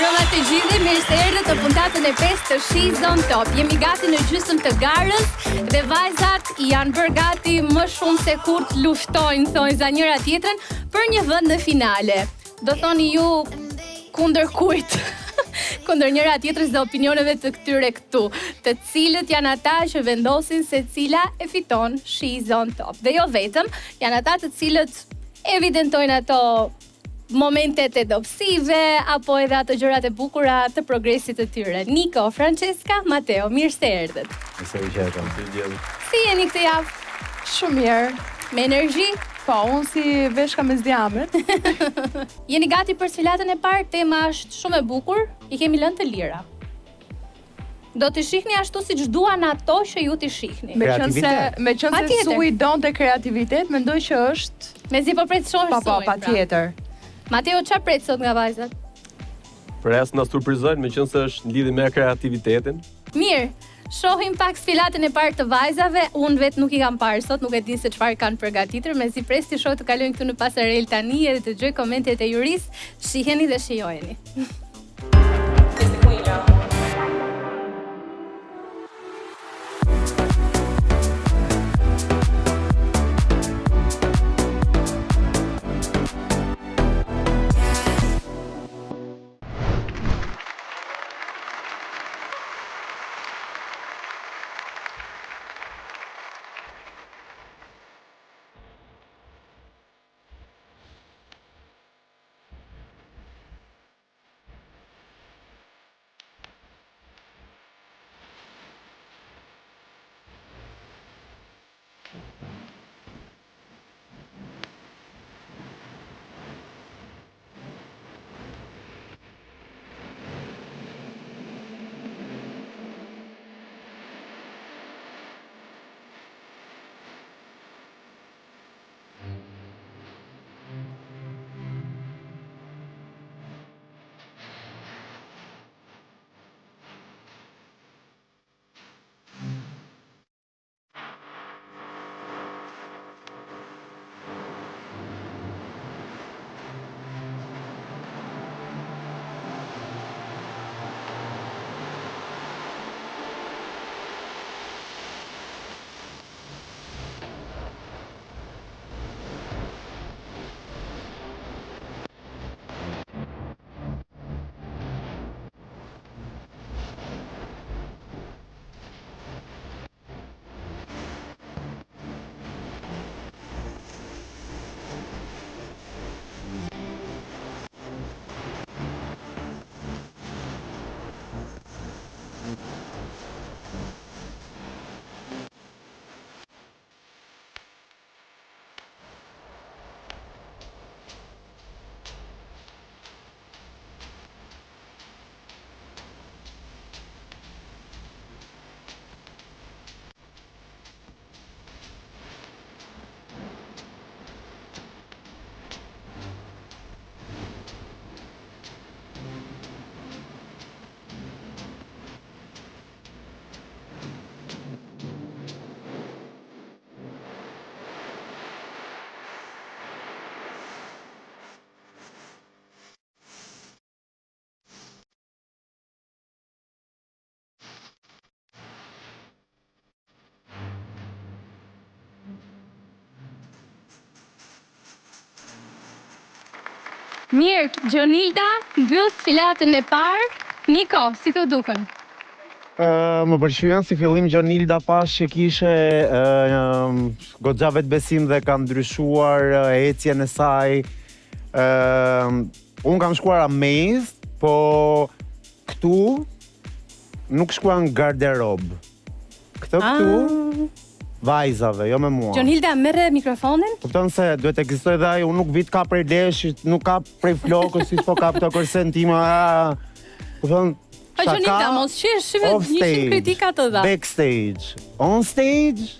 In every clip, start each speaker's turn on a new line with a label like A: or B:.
A: mbrëma të gjithë, mirë se erdhët në puntatën e 5 të She's on Top. Jemi gati në gjysmë të garës dhe vajzat janë bërë gati më shumë se kur të luftojnë, thonë za njëra tjetrën, për një vend në finale. Do thoni ju kundër kujt? Kundër njëra tjetrës dhe opinioneve të këtyre këtu, të cilët janë ata që vendosin se cila e fiton She's on Top. Dhe jo vetëm, janë ata të cilët evidentojnë ato momentet e dobësive, apo edhe ato gjërat e bukura të progresit të tyre. Niko, Francesca, Mateo, mirë se erdhët.
B: Se i qetam, të gjithë.
A: Si jeni këtë javë?
C: Shumë mirë.
A: Me energji?
C: Po, unë si veshka me zdiamet.
A: Jeni gati për sfilatën e parë? Tema është shumë e bukur, i kemi lënë të lira. Do t'i shihni ashtu si që duan ato që ju t'i shihni.
C: Me qënë se Sui donte kreativitet, mendoj që është...
A: Mezi po pret shohë
C: Pa tjetër.
A: Mateo, çfarë pret sot nga vajzat?
B: Për as na surprizojnë, meqense është në lidhje me kreativitetin.
A: Mirë, shohim pak sfilatën e parë të vajzave. Unë vetë nuk i kam parë sot, nuk e di se çfarë kanë përgatitur, mezi presti shoh të kalojnë këtu në pasarel tani edhe të dëgjoj komentet e juris. Shiheni dhe shijojeni. Mirë, Gjonilda, mbyll sfilatën e parë. Niko, si të duken?
D: Më pëlqyen si fillim Gjonilda pas që kishe goxha vetbesim dhe ka ndryshuar ecjen e saj. Unë kam shkuar amazed, po këtu nuk shkuar në garderob. Këtu vajzave, jo me mua.
A: Gjonilda, merre mikrofonin?
D: Kupton se duhet të ekzistojë dhe ai, unë nuk vit ka prej leshit, nuk ka prej flokës, si po ka këto kërsen tima. Kupton?
A: Po Gjonilda, mos qesh shive 100 kritika të dha.
D: Backstage. On stage?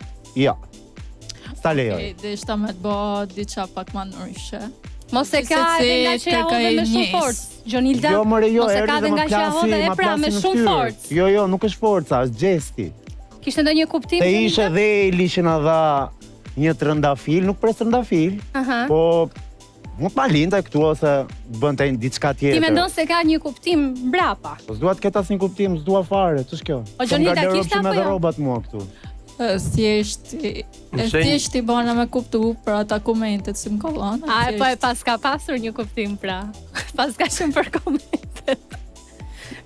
D: Ja. Sta lejoj.
E: Dhe ishta me të bo diqa pak ma nëryshe.
A: Mos e ka edhe nga që ja hodhe me shumë forcë. Gjonilda, mos e ka edhe nga që ja hodhe e pra me shumë forcë.
D: Jo, nuk është forca, është gjesti.
A: Kishte ndonjë kuptim?
D: Te ishe dhe Eli që na dha një trëndafil, nuk pres trëndafil, po mund ma linte këtu ose bënte diçka tjetër.
A: Ti mendon se ka një kuptim mbrapa?
D: Po s'dua të ketë asnjë kuptim, s'dua fare, ç'është kjo?
A: O Gjonilda kishte apo jo?
D: Rrobat mua këtu.
E: Thjesht i bana me kuptu për ata komentet si më kollon.
A: Po e pas ka pasur një kuptim pra. Pas ka shumë për komentet.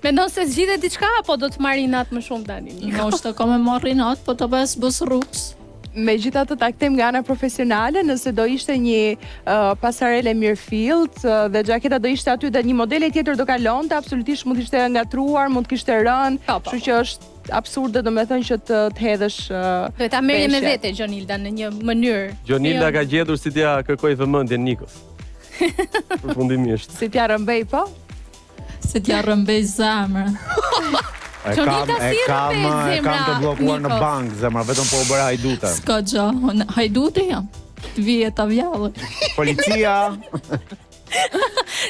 A: Mendon se zgjidhet diçka apo do të marrë natë më shumë tani?
E: Ndoshta ka me marrë natë, po të bës rrugës.
C: Megjithatë ta kthem nga ana profesionale, nëse do ishte një pasarele mirëfillt dhe xhaketa do ishte aty dhe një modele tjetër do kalonte, absolutisht mund të ishte ngatruar, mund të kishte rënë, kështu që është absurde domethënë që të hedhësh.
A: Do ta merrje me vete Gjonilda në një mënyrë.
B: Gjonilda ka gjetur si t'ja kërkoj vëmendjen Nikos. Përfundimisht.
C: Si t'ja rëmbej po?
E: Si t'ja rëmbej zemrën.
D: E kam të bllokuar në bank, zemra, vetëm po u bëra hajdute.
E: S'ka gjë, hajdute jam. Vjeta vjallë.
D: Policia.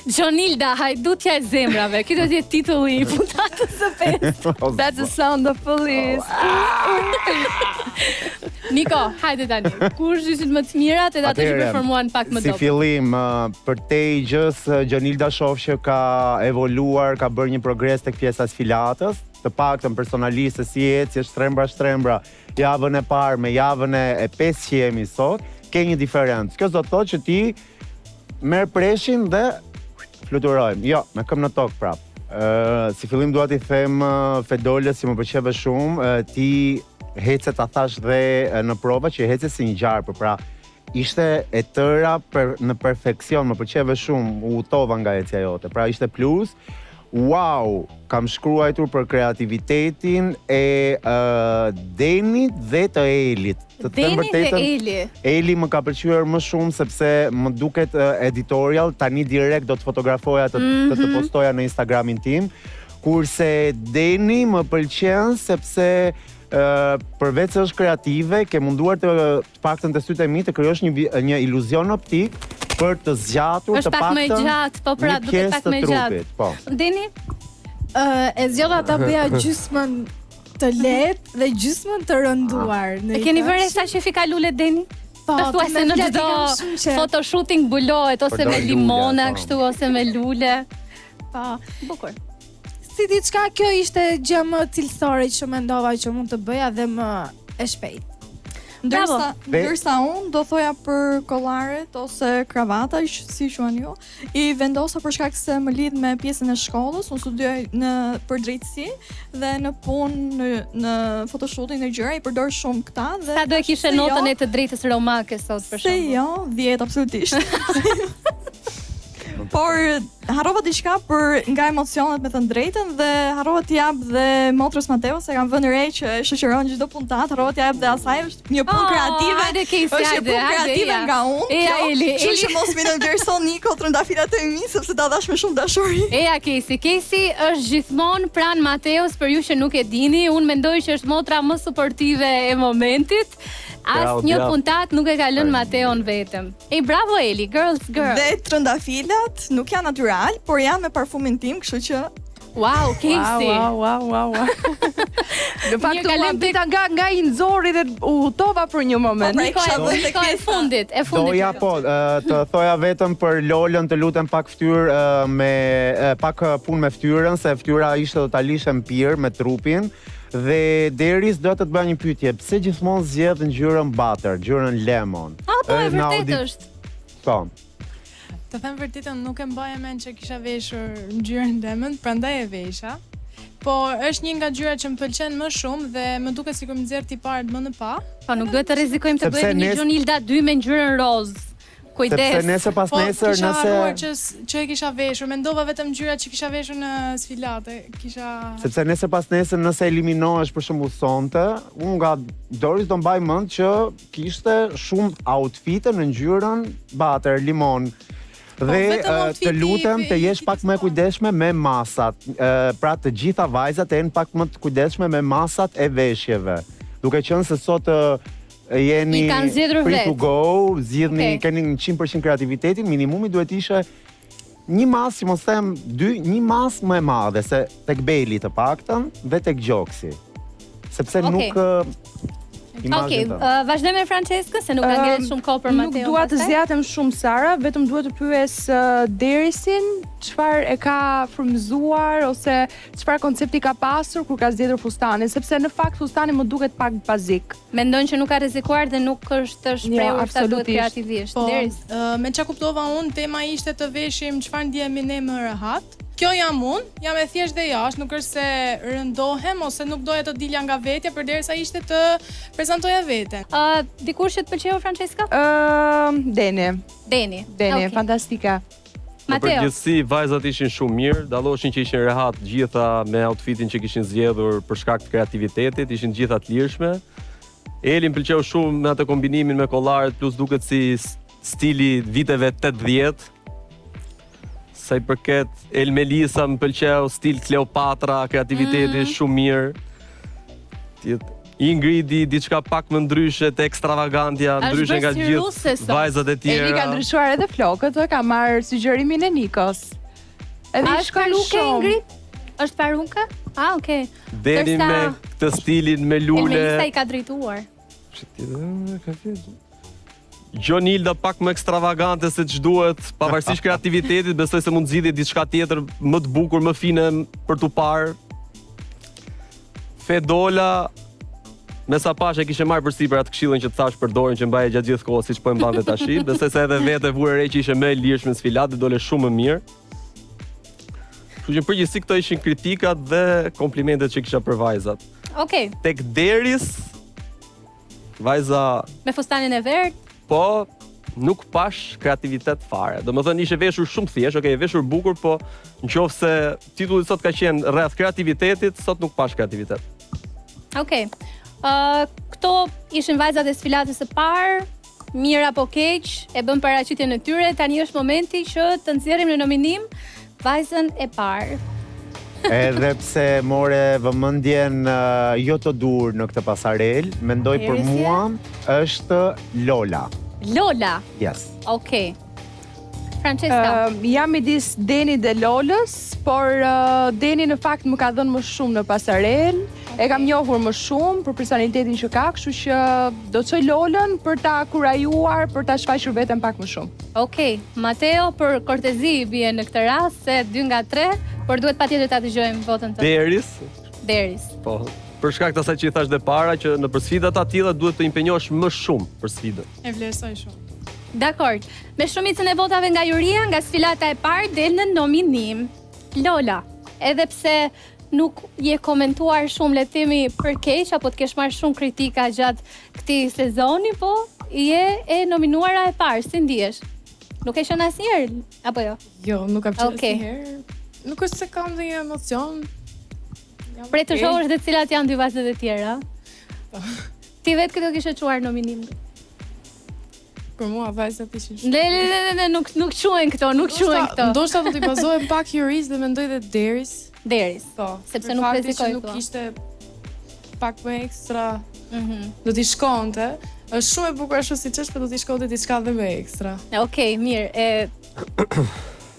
A: Gjonilda, hajdutja e zemrave. Ky do të jetë titulli i puntatës së 5.
C: That's the sound of police.
A: Niko, hajde tani. Kush ishin më të mirat edhe ato që performuan pak më dobët?
D: Si fillim, për te i gjës, Gjonilda shoh që ka evoluar, ka bërë një progres tek pjesa sfilatës, të paktën personalisht si ecje shtrembra, javën e parë me javën e 5 që jemi sot, ke një diferencë. Kjo do të thotë që ti merr preshin dhe fluturojmë. Jo, me këmbë në tokë prapë. Si fillim dua t'i them Fedolës si më pëlqeve shumë, ti hece ta thash dhe në prova që hece si një gjarpër, pra ishte e tëra në perfekcion, më pëlqeve shumë, u utova nga ecja jote, pra ishte plus. Wow, kam shkruajtur për kreativitetin e Denit dhe të Elit.
A: Deni dhe Eli.
D: Eli më ka pëlqyer më shumë sepse më duket editorial, tani direkt do të fotografoja të postoja në Instagramin tim, kurse Deni më pëlqen sepse përveç se është kreative, ke munduar të paktën të sytë e mi të krijosh një iluzion optik për të zgjatur të paktën.
A: Është pak më gjatë, po pra duket pak më gjatë.
D: Po.
A: Deni?
F: E zgjodha ta bëja gjysmën të lehtë dhe gjysmën të rënduar.
A: E keni vënë sa shefi ka lule Deni?
F: Po,
A: thua se në çdo photoshooting bulohet ose me limona kështu ose me lule.
F: Po,
A: bukur.
F: Si diçka kjo ishte gjë më cilësore që mendova që mund të bëja dhe më e shpejtë.
E: Ndërsa unë do thoja për kollaret ose kravata, si quhen ju, i vendosa për shkak se më lidh me pjesën e shkollës, unë studioj për drejtësi dhe në punë në photoshooting në gjëra i përdor shumë këta dhe
A: sa do e kishe notën e të drejtës romake sot për shembull?
E: Se jo, 10 absolutisht. Por harrova diçka për nga emocionet me të drejtën dhe harrova t'i jap dhe motrës Mateo se kam vënë re që shoqëron çdo puntat, harrova t'i jap dhe asaj është një punë kreative. Është një punë kreative nga unë. Kështu që mos më ndërson Niko trëndafilat e mi sepse ta dash me shumë dashuri.
A: Eja Kesi është gjithmonë pranë Mateos, për ju që nuk e dini, unë mendoj që është motra më suportive e momentit. Asnjë puntat nuk e ka lënë Mateon vetëm. Bravo Eli, girls.
E: Dhe trëndafilat nuk janë natyral, por janë me parfumin tim, kështu që
A: wow, Kesi.
C: Wow. Në fakt u ambita nga i nxorri dhe u hutova për një moment.
A: Niko e fundit.
D: Doja të thoja vetëm për Lolën të lutem pak fytyrë pak punë me fytyrën, se fytyra ishte totalisht pirë me trupin. Dhe Deris do të të bëja një pyetje, pse gjithmonë zgjedh ngjyrën butter, ngjyrën lemon?
A: Po e vërtet është.
D: Po.
G: Të them vërtetën, nuk e mbaja mend që kisha veshur ngjyrën lemon, prandaj e vesha. Po është një nga ngjyrat që më pëlqen më shumë dhe më duket sikur më nxjerr tiparet më në pa.
A: Po nuk duhet të rrezikojmë të bëjmë një Gjonilda 2 me ngjyrën roz. Kujdes.
D: Sepse nesër pas nesër
G: që e kisha veshur, mendova vetëm ngjyrat që kisha veshur në sfilate,
D: Sepse nesër pas nesër nëse eliminohesh për shembull sonte, unë nga Doris do mbaj mend që kishte shumë outfite në ngjyrën butter, limon. Dhe të lutem të jesh pak më e kujdesshme me masat. Pra të gjitha vajzat të jenë pak më të kujdesshme me masat e veshjeve. Duke qenë se sot jeni free to go, zgjidhni, keni 100% kreativitetin, minimumi duhet ishe një mas, si mos them, një mas më e madhe, se tek Beli të paktën dhe tek Gjoksi. Sepse nuk
A: Okej, vazhdojmë me Franceskën se nuk ka ngjelet shumë kohë për Mateo.
C: Nuk dua të zgjatem shumë Sara, vetëm duhet të pyes Derisin çfarë e ka frymëzuar ose çfarë koncepti ka pasur kur ka zgjedhur fustanin, sepse në fakt fustani më duket pak bazik.
A: Mendon që nuk ka rrezikuar dhe nuk është shprehur sa duhet kreativisht.
G: Po,
A: Deris.
G: me çka kuptova unë, tema ishte të veshim çfarë ndjehemi ne më rehat. Kjo jam unë, jam e thjesht dhe jashtë, nuk është se rëndohem ose nuk doja të dilja nga vetja përderisa ishte të prezantoja veten.
A: Dikush që të pëlqeu Francesca?
C: Deni,
A: Okej.
C: fantastika.
B: Në
A: Mateo.
B: përgjithësi vajzat ishin shumë mirë, dalloshin që ishin rehat gjitha me outfitin që kishin zgjedhur për shkak të kreativitetit, ishin gjitha të lirshme. Eli më pëlqeu shumë me atë kombinimin me kollaret plus duket si stili viteve 80. Sa i përket El Melisa më pëlqeu stil Kleopatra, kreativiteti shumë mirë. Ingridi diçka pak më ndryshe të ekstravagantja, ndryshe nga gjithë vajzat e tjera.
C: Eli ka ndryshuar edhe flokët, ka marrë sugjerimin e Nikos. Edhe i shkon
A: Paruke Ingrid? Është paruka? Okay.
B: Deni me këtë stilin me lule.
A: Elmelisa i ka drejtuar.
B: Gjonilda pak më ekstravagante se ç'duhet, pavarësisht kreativitetit, besoj se mund zgjidhje diçka tjetër më të bukur, më fine për tu parë. Fedola me sa pash e kishe marrë përsipër atë këshillën që të thash për dorën që mbaje gjatë gjithë kohës siç po e mbante tash. Besoj se edhe vetë vure re që ishte më e lirshme në sfilat dhe dole shumë më mirë. Kështu që përgjithësi këto ishin kritikat dhe komplimentet që kisha për vajzat.
A: Okej.
B: Tek Deris, vajza
A: Me fustanin e verdh.
B: po nuk pash kreativitet fare. Domethënë ishte veshur shumë thjesht, e veshur bukur, po nëse titulli sot ka qenë rreth kreativitetit, sot nuk pash kreativitet.
A: Okej. Këto ishin vajzat e sfilatës së parë, mirë apo keq, e bën paraqitjen e tyre. Tani është momenti që të nxjerrim në nominim vajzën e parë.
D: Edhe pse more vëmendjen jo të dur në këtë pasarel, mendoj për mua është Lola.
A: Lola.
D: Yes.
A: Okej. Francesca.
C: Jam midis Deni dhe Lolës, por Deni në fakt më ka dhënë më shumë në pasarel. E kam njohur më shumë për personalitetin që ka, kështu që do të çoj Lolën për ta kurajuar, për ta shfaqur veten pak më shumë.
A: Okej, Mateo për kortezi bie në këtë rast se 2 nga 3, por duhet patjetër ta dëgjojmë votën tënde. Deris.
B: Po, për shkak të asaj që i thash dhe para që në sfida të tilla duhet të impenjohesh më shumë për sfidën.
G: E vlerësoj shumë.
A: Dakor. Me shumicën e votave nga juria, nga sfilata e parë del në nominim Lola. Edhe pse nuk je komentuar shumë, le të themi, për keq apo të kesh marrë shumë kritika gjatë këtij sezoni, po je e nominuara e parë, si ndihesh? Nuk e qenë asnjëherë apo jo?
G: Jo, nuk kam qenë
A: Okej.
G: asnjëherë. Nuk është se kam ndonjë emocion.
A: Prej të shohësh dhe cilat janë dy vajzat e tjera. Ti vetë këto kishe çuar nominim.
G: Për mua vajzat ishin shumë.
A: Le, nuk quhen këto, nuk quhen këto.
G: Ndoshta do t'i bazohem pak juris dhe mendoj dhe Deris.
A: Deris.
G: Po,
A: Sepse
G: për
A: nuk
G: faktin
A: rrezikoi
G: që nuk
A: këtu.
G: ishte pak më ekstra. Do t'i shkonte. Është shumë e bukur ashtu siç është, por do t'i shkonte diçka dhe më ekstra.
A: Okej, mirë.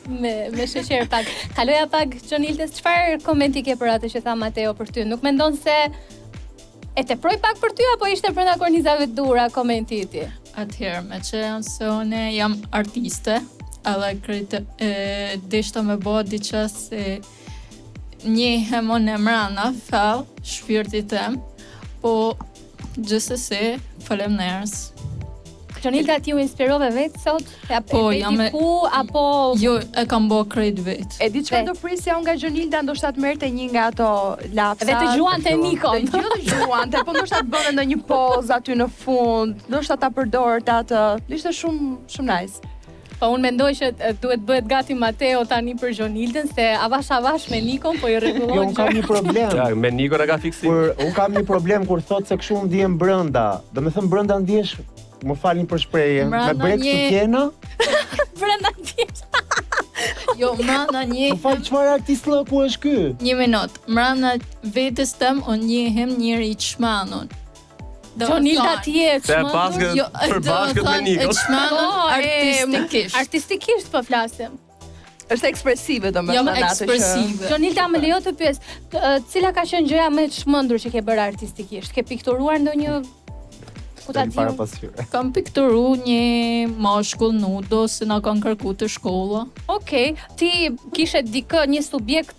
A: Me sheqer pak. Kaloja pak Gjonildes, çfarë komenti ke për atë që tha Mateo për ty? Nuk mendon se e teproi pak për ty apo ishte brenda kornizave të dura komenti i tij?
H: Atëherë, me që janë se une jam artiste, edhe dishta me bo diqa se njehem unë e mrana, fell, shpirtit tem, po gjithsesi, faleminderit.
A: Gjonilda, ti u inspirove vetë sot?
H: Po, jam e...
A: apo...
H: Jo, e kam bo krejt vetë.
C: E di çfarë do prisja unë nga Gjonilda, ndoshta të merrte një nga ato lapsa.
A: Dhe të gjuante Nikon.
C: Jo të gjuante, po ndoshta të bënte ndonjë pozë aty në fund, ndoshta ta përdorte atë. Ishte shumë nice.
A: Po unë mendoj që duhet bëhet gati Mateo tani për Gjonildën, se avash me Nikon, po i rregullon.
D: Jo, unë kam një problem.
B: Ja, me Nikon e ka fiksim.
D: Unë kam një problem kur thot se kështu ndihem brenda. Domethënë brenda ndihesh, më falni për shprehjen, me brek sutjena.
A: Brenda ndihesh.
H: Jo, mrana një...
D: Më fal, çfarë artist lloku është ky?
H: Një minut, mrana vetes tem, unë njehem njëri i çmanun.
A: Gjonilda ti e
B: çmandur? Jo, përbashkët me Nikon.
H: Çmanun artistikisht.
A: Artistikisht po flasim.
C: Është ekspresive domethënë
H: Jam
C: atë që...
H: ekspresive.
A: Gjonilda, më lejo të pyes, cila ka qenë gjëja më e çmendur që ke bërë artistikisht? Ke pikturuar ndonjë Ku ta
D: Para
A: di?
D: pasqyrë.
H: Kam pikturu një mashkull nudo se na kanë kërku të shkolla.
A: Okej, ti kishe dikë një subjekt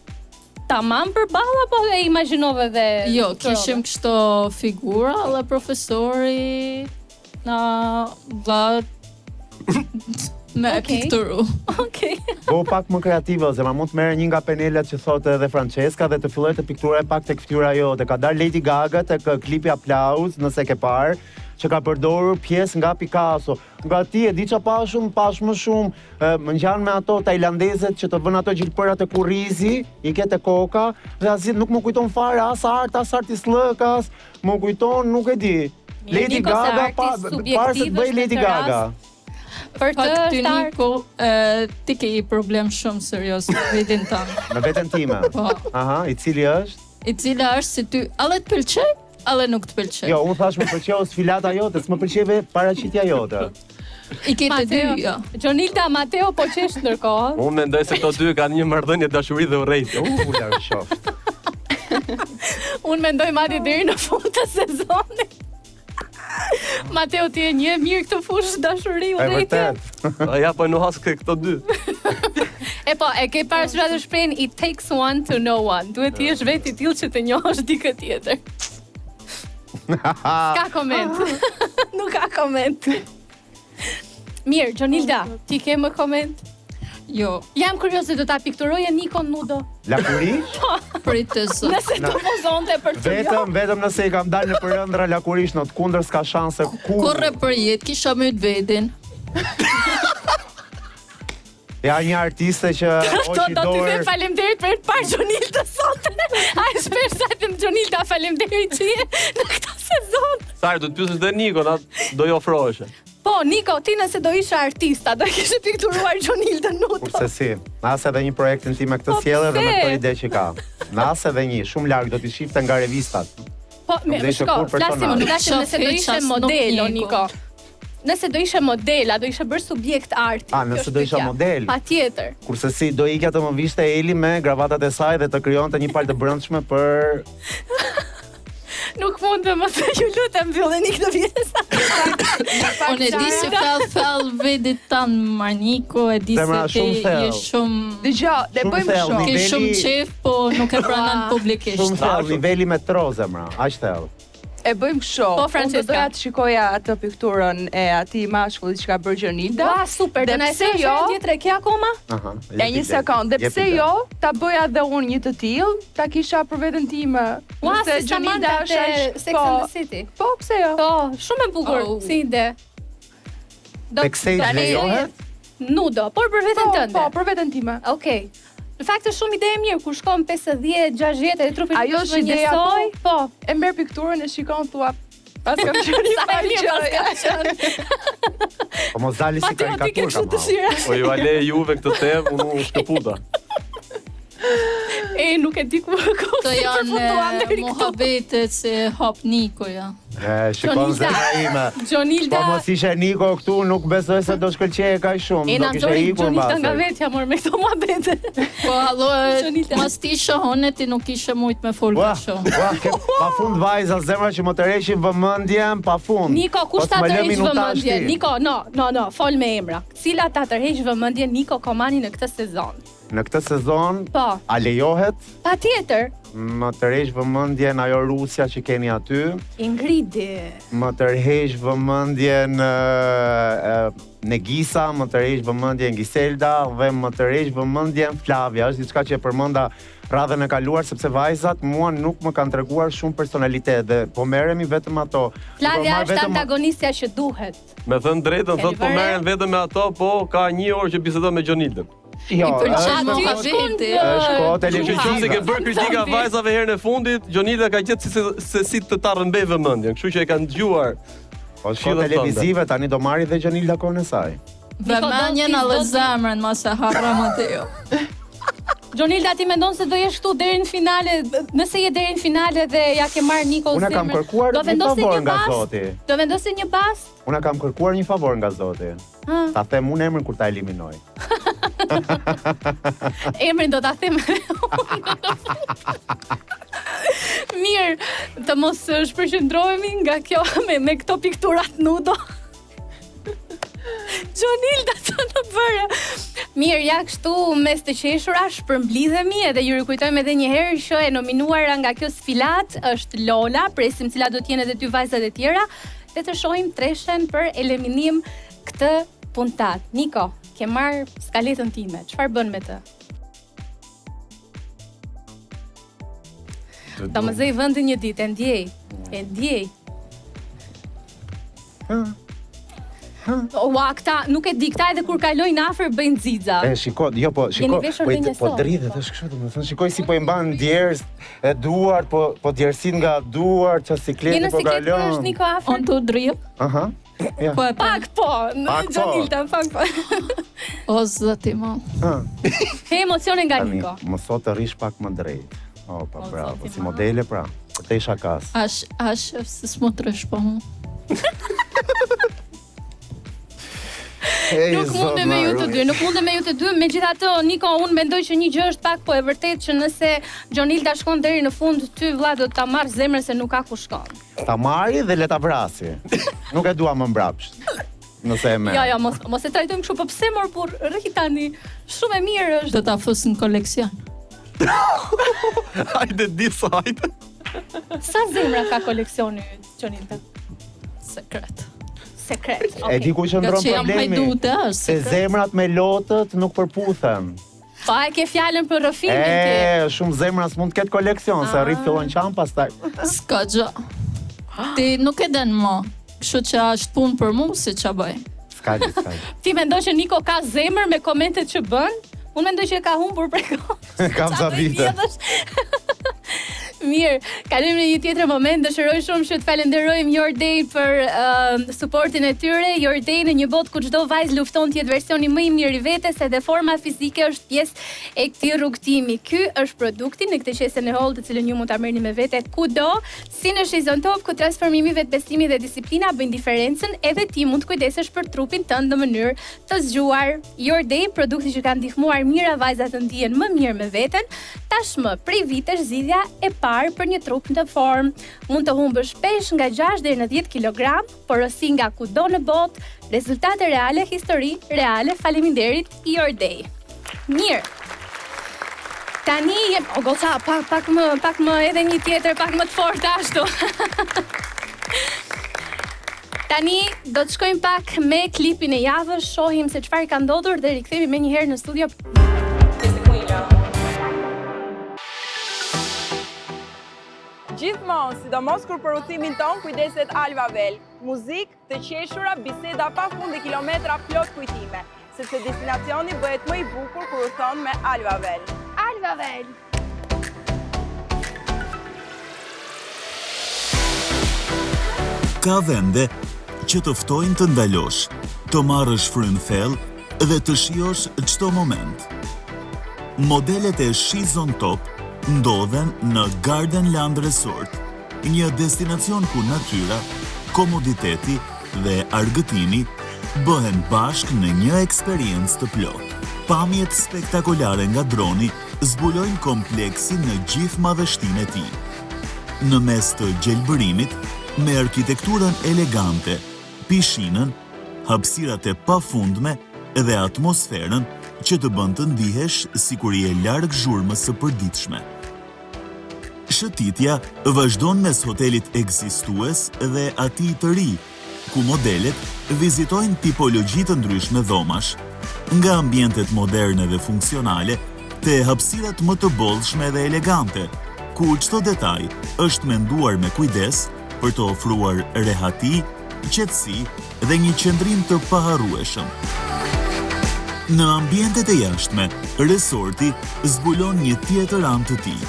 A: tamam përballë apo e imagjinove dhe
H: Jo, kishim kështu figura, dhe profesori na dha me pikturu.
A: Okej.
D: Po pak më kreative, ose ma mund të merre një nga penelat që thotë edhe Francesca dhe të filloj të pikturoj pak tek fytyra jote. Ka dalë Lady Gaga tek klipi Aplauz, nëse ke parë, që ka përdorur pjesë nga Picasso. Nga ti e di çfarë pash më shumë, më ngjan me ato tajlandezet që të vën ato gjilpërat e kurrizi, i ketë koka, dhe asgjë nuk më kujton fare as art, as artistlëkas, më kujton, nuk e di. Lady
A: Niko, se
D: Gaga,
A: artist
D: parë se të bëj
A: subjektiv
D: Lady
A: është në
D: Gaga.
A: Për të
H: Pak ty
A: shtar.
H: Niko, ti ke një problem shumë serios në vitin tanë.
D: Me veten time.
H: Po,
D: Aha, i cili është?
H: i cila është si ty, alle të pëlqej, alle nuk të pëlqej.
D: Jo, unë thash më pëlqeu sfilata jote, s'më pëlqeve paraqitja jote.
H: I ke të dy, jo.
A: Gjonilda Mateo po qesh ndërkohë.
B: Unë mendoj se këto dy kanë një marrëdhënie dashuri dhe urrejtje.
D: Larg qoft.
A: Unë mendoj madje deri në fund të sezonit. Mateo ti e një mirë këtë fushë dashuri
D: E
A: urrejtje.
D: vërtet.
B: Ja po në has këto dy.
A: E po, e ke parasysh atë shprehjen it takes one to know one. Duhet të jesh vetë i tillë që të njohësh dikë tjetër. Ka koment. Nuk ka koment. Mirë, Gjonilda, ti ke më koment?
H: Jo,
A: Jam kurioze, do ta pikturoje Nikon nudo.
D: Lakurish?
H: prit të zë.
A: Nëse do pozonte për të jo.
D: Vetëm nëse i kam dalë në përëndra lakurish, në të kundër s'ka shanse kur.
H: Korre për jetë, kisha myt vedin.
D: Ja një artiste që
A: Do
D: hoqi
A: të them
D: dorë.
A: faleminderit për të parë Gjonilda sot. Ai shpesh sa them Gjonilda faleminderit që je në këtë sezon.
B: Sa do të pyesësh dhe Nikon, do i ofrohesh.
A: Po, Niko, ti nëse do ishe artista, do kishe pikturuar Gjonilda nudo.
D: Kurse si, nas edhe një projektin tim me këtë
A: Po,
D: sjellje dhe me
A: pse?
D: këtë ide që ka. Nas edhe një, shumë larg, do t'i shifte nga revistat.
A: Po,
D: Nuk do ishte
A: shko,
D: kur
A: flasim
D: personazh.
A: më dashur nëse do ishe
H: Qas nuk
A: model, o
H: njeko.
A: Niko. Nëse do ishe modela, do ishe bërë subjekt arti.
D: Nëse do isha model.
A: Patjetër.
D: Kurse si, do ikja të më vishte Eli me gravatat e saj dhe të krijonte një palë të brendshme për
A: Nuk mund të më të ju lutem filleni këtë pjesë.
H: Unë e di si fell vedit tanë Marniko, e di
D: Zemra,
H: se ti
D: shumë
H: je
D: thellë.
H: shumë...
C: Dëgjoj, le
D: Shumë
C: bëjmë
D: thellë,
C: kështu.
H: Ke
D: niveli-
H: shumë qef, po nuk e pranon publikisht.
D: shumë thellë, niveli metro zemra, aq thellë.
C: E bëjmë kështu.
A: Po,
C: Unë
A: Francesca.
C: do doja të shikoja atë pikturën e atij mashkullit që ka bërë Gjonilda.
A: Ua, super,
C: Dhe
A: do na
C: pse
A: e
C: jo?
A: tjetër e ke akoma?
D: Aha.
C: E një sekond, dhe pse jo, ta bëja dhe unë një të tillë, ta kisha për veten time.
A: Ua,
C: Nëse
A: si Samantha te Sex and the City.
C: Po, pse jo?
A: Po, shumë e bukur,
H: Oh.
A: si ide. Do
D: Backstage
A: tani-
D: lejohet?
A: Nudo, por për veten tënde.
C: Po, për veten time.
A: Okej. Në fakt është shumë ide e mirë kur shkon 50, 60 e trupi
C: Ajo
A: nuk
C: është ideja
A: njësoj. Po.
C: E merr pikturën e shikon thua, pas kam qenë
A: Sa e mirë pas ka qenë.
D: Po mos dali si
A: Mateo, ti ke
D: karikaturë.
A: kështu dëshira.
B: Po ju ale juve këtë temë, unë u shkëputa.
A: E, nuk e di ku
H: Këto
A: si
H: janë
A: përfunduam deri këtu.
H: muhabetet se hap Nikoja.
D: Shikon
A: Gjonilda.
D: zemra ime.
A: Gjonilda.
D: Po mos ishe Niko këtu, nuk besoj se do shkëlqeje kaq shumë.
A: E
D: Do
A: na
D: kishe
A: nxori
D: ikur
A: Gjonilda nga
D: mbase.
A: vetja mor me këto muhabete.
H: Po allo,
A: Gjonilda.
H: mas ti shohone ti nuk ishe mujt me fol
D: Ua,
H: kështu.
D: pa fund vajza zemra që më të reshin vëmendjen, pa fund.
A: Niko, kush
D: Po
A: ta
D: s'më lë
A: tërheq
D: minutazh
A: vëmendjen?
D: ti.
A: Niko, no, fol me emra. Cila ta tërheq vëmendjen Niko Komani në këtë sezon?
D: Në këtë sezon,
A: Po,
D: a lejohet
A: patjetër.
D: më tërheq vëmendjen ajo Rusja që keni aty,
A: Ingridi.
D: më tërheq vëmendjen Negisa, më tërheq vëmendjen Giselda dhe më tërheq vëmendjen Flavia. Është diçka që e përmenda radhën e kaluar sepse vajzat mua nuk më kanë treguar shumë personalitet dhe po merremi vetëm ato.
A: Flavia
D: Po marr
A: është
D: vetëm-
A: antagonistja që duhet.
B: Me thënë drejtën, thot po
A: Elivare?
B: merren vetëm me ato, po ka një orë që bisedon me Gjonildën.
D: Jo,
H: I pëlqen
D: është
H: mua
D: më-
H: veti.
D: është kohë
B: Kështu që
D: televizive.
B: ke bërë kritika vajzave herën e fundit, Gjonilda ka gjetë se si të ta rrëmbej vëmendjen. Kështu që e kanë dëgjuar.
D: Po shko
B: Shillën
D: televizive tani do marri dhe Gjonilda kohën e saj.
H: Vëmendjen
A: do
H: alle
A: ti-
H: zemrën mas e harra Mateo.
A: Gjonilda, ti mendon se do jesh këtu deri në finale? Nëse je deri në finale dhe ja ke marr Niko
D: Unë kam
A: zemrën,
D: kërkuar
A: do
D: një
A: vendosi
D: favor
A: një
D: nga
A: bast?
D: Zoti.
A: Do vendosi një bast?
D: Unë kam kërkuar një favor nga Zoti.
A: Ha,
D: Ta them unë emrin kur ta eliminoj.
A: emrin do ta them. Mirë, të mos shpërqendrohemi nga kjo me këto pikturat nudo. Gjonilda të në bërë. Mirë, ja kështu mes të qeshura shpërmblidhemi edhe ju rikujtojmë edhe një herë që e nominuara nga kjo sfilat është Lola, presim cila do t'jenë edhe 2 vajzat e tjera dhe të shohim treshen për eliminim këtë puntat. Niko, ke marrë skaletën time, çfarë bën me të? Ta më zëj vëndin një ditë, e ndjej. Ua, këta, nuk e di, këta edhe kur kalojnë afër bëjnë xixa.
D: Shiko, po dridhet është kështu, domethënë shikoj si po i mban djerës e duart, po djersin nga duart, që sikleti po kalon.
A: Jena siklet Niko afër?
H: On të dridh.
D: Aha. Ja.
A: Pak po, në Gjonilda, pak po.
H: O, zëti ma.
A: Ke emocione nga Niko.
D: Më sot të rish pak më drejt. Pa bravo, si modele pra, të isha kas.
H: Ash, se s'mu të rëshpo mu.
A: Nuk mundem me ju të dy, megjithatë Niko, unë mendoj që një gjë është pak po e vërtet që nëse Gjonilda shkon deri në fund, ty vlla do ta marrë zemrën se nuk ka ku shkon.
D: Ta marri dhe le ta vrasi. Nuk e dua më mbrapsht. Nëse e merr.
A: Jo, mos e trajtojmë kështu, po pse mor por rri tani. Shumë e mirë është.
H: Do ta fus në koleksion.
B: Hajde hajde.
A: Sa zemra ka koleksioni Gjonilda?
H: Sekret.
D: E di ku qëndron problemi, se zemrat me lotët nuk përputhen.
A: Pa e ke fjallën për rëfimin ti.
D: Shumë zemra s'mund të ketë koleksion, se rri fillon qan pastaj.
H: S'ka gjë. Ti nuk e den më, kështu që është punë për mu, si që bëj.
D: S'ka gjë.
A: Ti mendoj që Niko ka zemër me komentet që bën? Unë mendoj që ka humbur për kohë.
D: Kam sa vite.
A: Mirë, kalojmë në një tjetër moment, dëshiroj shumë që të falenderojmë Your Day për suportin e tyre. Your Day në një botë ku çdo vajzë lufton të jetë versioni më i mirë i vetes, edhe forma fizike është pjesë e këtij rrugtimi. Ky është produkti në këtë qesen e Hold, të cilën ju mund ta merrni me vete kudo, si në Shizon Top, ku transformimi, vetbesimi dhe disiplina bëjnë diferencën, edhe ti mund të kujdesesh për trupin tënd në mënyrë të zgjuar. Your Day, produkti që ka ndihmuar mira vajzat të ndihen më mirë me veten, tashmë prej vitesh zgjidhja e parë për një trup në formë. Mund të humbësh pesh nga 6 deri në 10 kg, porosi nga kudo në botë, rezultate reale, histori reale. Faleminderit Your Day. Mirë. Tani o goca, pak më edhe një tjetër, pak më të fortë ashtu. Tani do të shkojmë pak me klipin e javës, shohim se çfarë ka ndodhur dhe rikthehemi më një herë në studio.
I: Gjithmonë, sidomos kur për udhëtimin ton kujdeset Alvavel. Muzikë, të qeshura, biseda pafund dhe kilometra plot kujtime, sepse destinacioni bëhet më i bukur kur udhëton me Alvavel.
A: Alvavel.
J: Ka vende që të ftojnë të ndalosh, të marrësh fryn thellë dhe të shijosh çdo moment. Modelet e Shizon Top ndodhen në Garden Land Resort, një destinacion ku natyra, komoditeti dhe argëtimi bëhen bashkë në një eksperiencë të plotë. Pamjet spektakolare nga droni zbulojnë kompleksin në gjithë madhështinë e tij. Në mes të gjelbërimit, me arkitekturën elegante, pishinën, hapësirat e pafundme dhe atmosferën që të bën të ndihesh sikur je larg zhurmës së përditshme. Shëtitja vazhdon mes hotelit ekzistues dhe atij të ri, ku modelet vizitojnë tipologji të ndryshme dhomash, nga ambientet moderne dhe funksionale, te hapësirat më të bollshme dhe elegante, ku çdo detaj është menduar me kujdes për të ofruar rehati, qetësi dhe një qëndrim të paharrueshëm. Në ambientet e jashtme, resorti zbulon një tjetër anë të tij.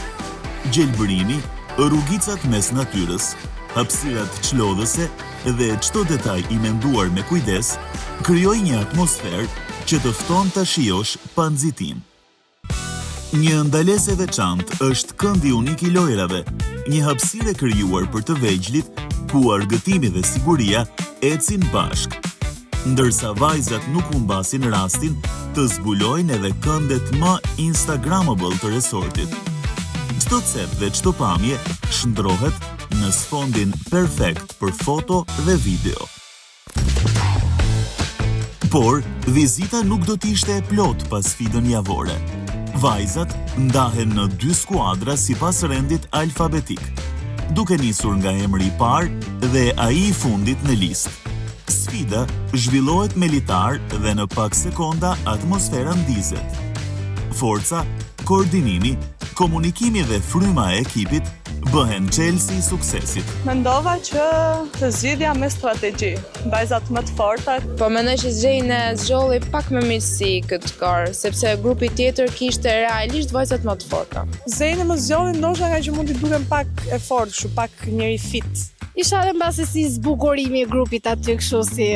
J: Gjelbërimi, rrugicat mes natyrës, hapësirat çlodhëse dhe çdo detaj i menduar me kujdes, krijojnë një atmosferë që të fton ta shijosh pa nxitim. Një ndalesë e veçantë është këndi unik i lojrave, një hapësirë e krijuar për të vegjëlit, ku argëtimi dhe siguria ecin bashkë, ndërsa vajzat nuk humbasin rastin të zbulojnë edhe këndet më instagramable të resortit. çdo cep dhe çdo pamje shndrohet në sfondin perfekt për foto dhe video. Por, vizita nuk do t'ishte e plot pas sfidën javore. Vajzat ndahen në 2 skuadra sipas rendit alfabetik, duke nisur nga emri I parë dhe ai I fundit në listë. Sfida zhvillohet me litar dhe në pak sekonda atmosfera ndizet. Forca, koordinimi, komunikimi dhe fryma e ekipit bëhen çelësi I suksesit.
I: Mendova që të zgjidhja me strategji, vajzat më të forta.
K: Po mendoj që Zejne zgjolli pak me mirësi këtë garë, sepse grupi tjetër kishte realisht vajzat më të forta.
I: Zejne më zgjolli ndoshta nga që mund t'i duken pak e fortë, kështu pak njëri fit.
F: Isha edhe mbase si zbukurimi I grupit aty kështu si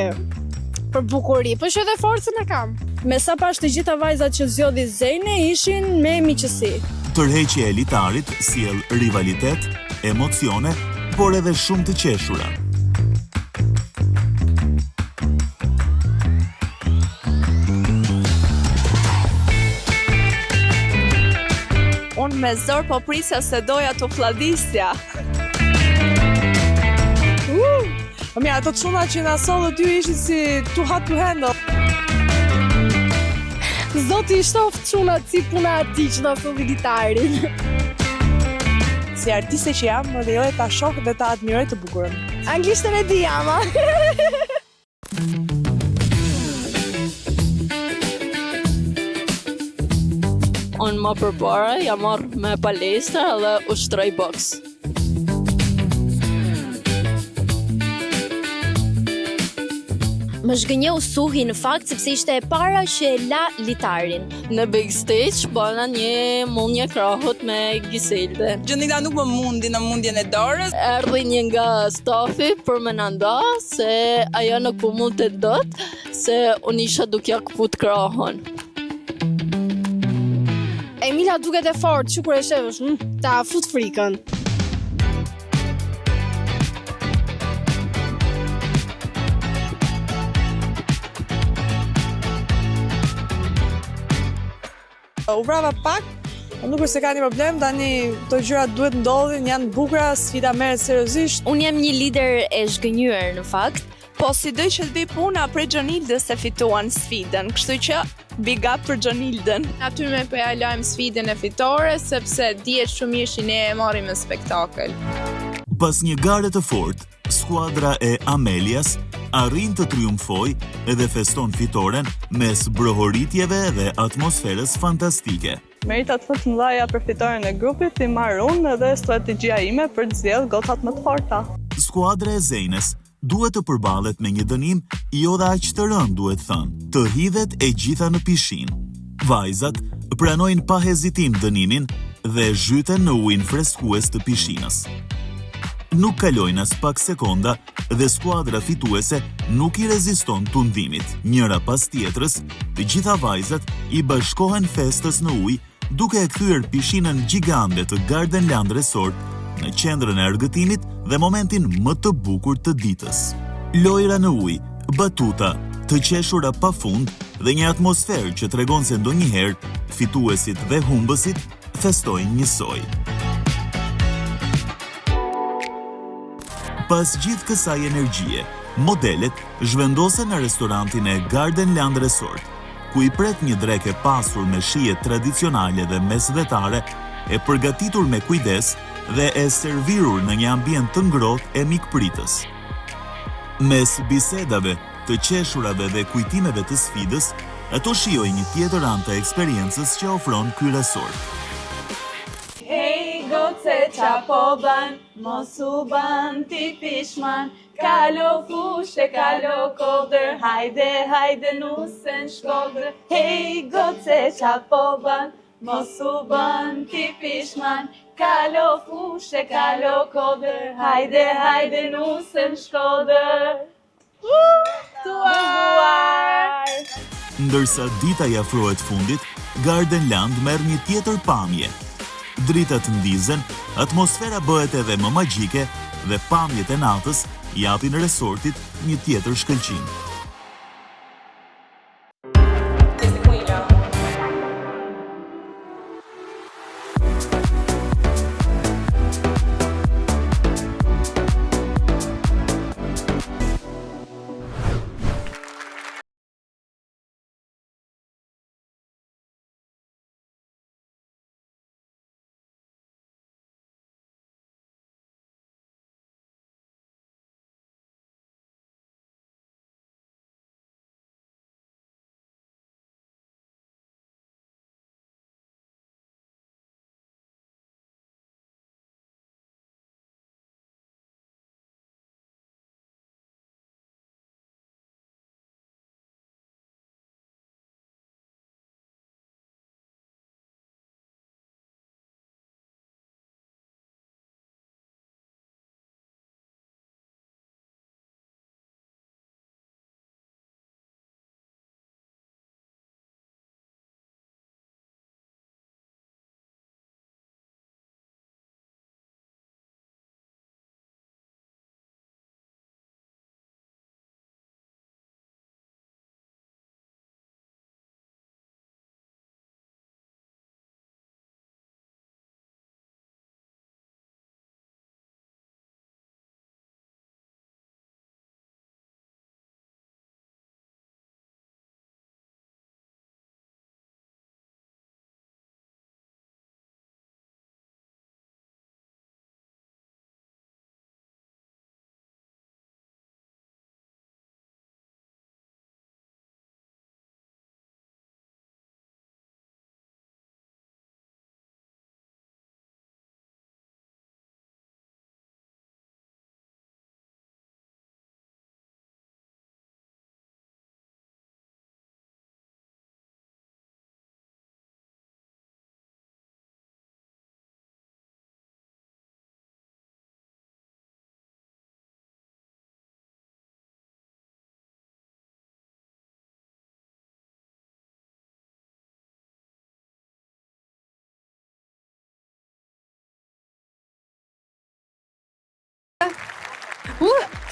F: për bukuri, po që edhe forcën e kam.
I: Me sa pash të gjitha vajzat që zgjodhi Zejne ishin me miqësi.
J: Tërheqja e litarit sjell rivalitet, emocione, por edhe shumë të qeshura.
I: Unë me zor po prisja se doja të fladisja. Mja, ato çuna që na sollë dy ishin si too hot to handle.
F: Zoti I shtoft çunat si puna ati që na solli litarin.
I: Si artiste që jam, më lejoj ta shoh dhe ta admiroj të bukurën.
F: Anglishtën e di ama.
H: Unë më përpara jam marrë me palestra dhe ushtroj boks.
A: Më zhgënjeu Suhi në fakt sepse ishte e para që e la litarin.
H: Në backstage bëna një mundje krahut me Giselde.
K: Gjendita nuk më mundi në mundjen e dorës.
H: Erdhi një nga stafi për më nda se ajo nuk po mund të dot, se unë isha duke ja kaput krahun.
F: Emila duket e fortë, që kur e shevësh, ta fut frikën.
I: U vrava pak, nuk është se ka një problem, tani të gjërat duhet ndodhin, janë bukura, sfida merret seriozisht.
A: Unë jam një lider e zhgënjur në fakt.
I: Po si doj që të bëj puna për Gjonildën se fituan sfidën, kështu që big up për Gjonildën.
K: Aty me po ja lajm sfidën e fitores, sepse dihet shumë mirë që ne e marrim në spektakël.
J: Pas një gare të fortë, skuadra e Amelias arrin të triumfoj edhe feston fitoren mes brohoritjeve dhe atmosferës fantastike.
I: Meritat më të mëdha për fitoren e grupit I marr unë dhe strategjia ime për të zgjedhur gocat më të forta.
J: Skuadra e Zejnes duhet të përballet me një dënim jo dhe aq të rënd, duhet thënë, të hidhet e gjitha në pishinë. Vajzat pranojnë pa hezitim dënimin dhe zhyten në ujin freskues të pishinës. Nuk kalojnë as pak sekonda dhe skuadra fituese nuk I reziston tundimit. Njëra pas tjetrës, të gjitha vajzat I bashkohen festës në ujë, duke e kthyer pishinën gjigande të Gardenland Resort në qendrën e argëtimit dhe momentin më të bukur të ditës. Lojra në ujë, batuta, të qeshura pafund dhe një atmosferë që tregon se ndonjëherë fituesit dhe humbësit festojnë njësoj. Pas gjithë kësaj energjie, modelet zhvendosen në restorantin e Gardenland Resort, ku I pret një dreke pasur me shije tradicionale dhe mesdhetare, e përgatitur me kujdes dhe e servirur në një ambient të ngrohtë e mikpritës. Mes bisedave, të qeshurave dhe kujtimeve të sfidës, ato shijoj një tjetër anë të eksperiencës që ofron ky resort.
I: Hey, goce qa po ban, mos u ban ti pishman, kalo fushë, kalo kodër, hajde, hajde nusen shkodër. Hey, goce qa po ban, mos u ban ti pishman, kalo fushë, kalo kodër, hajde, hajde nusen shkodër. Tuar!
J: Ndërsa dita I afrohet fundit, Gardenland merr një tjetër pamje. Dritat ndizen, atmosfera bëhet edhe më magjike dhe pamjet e natës japin resortit një tjetër shkëlqim.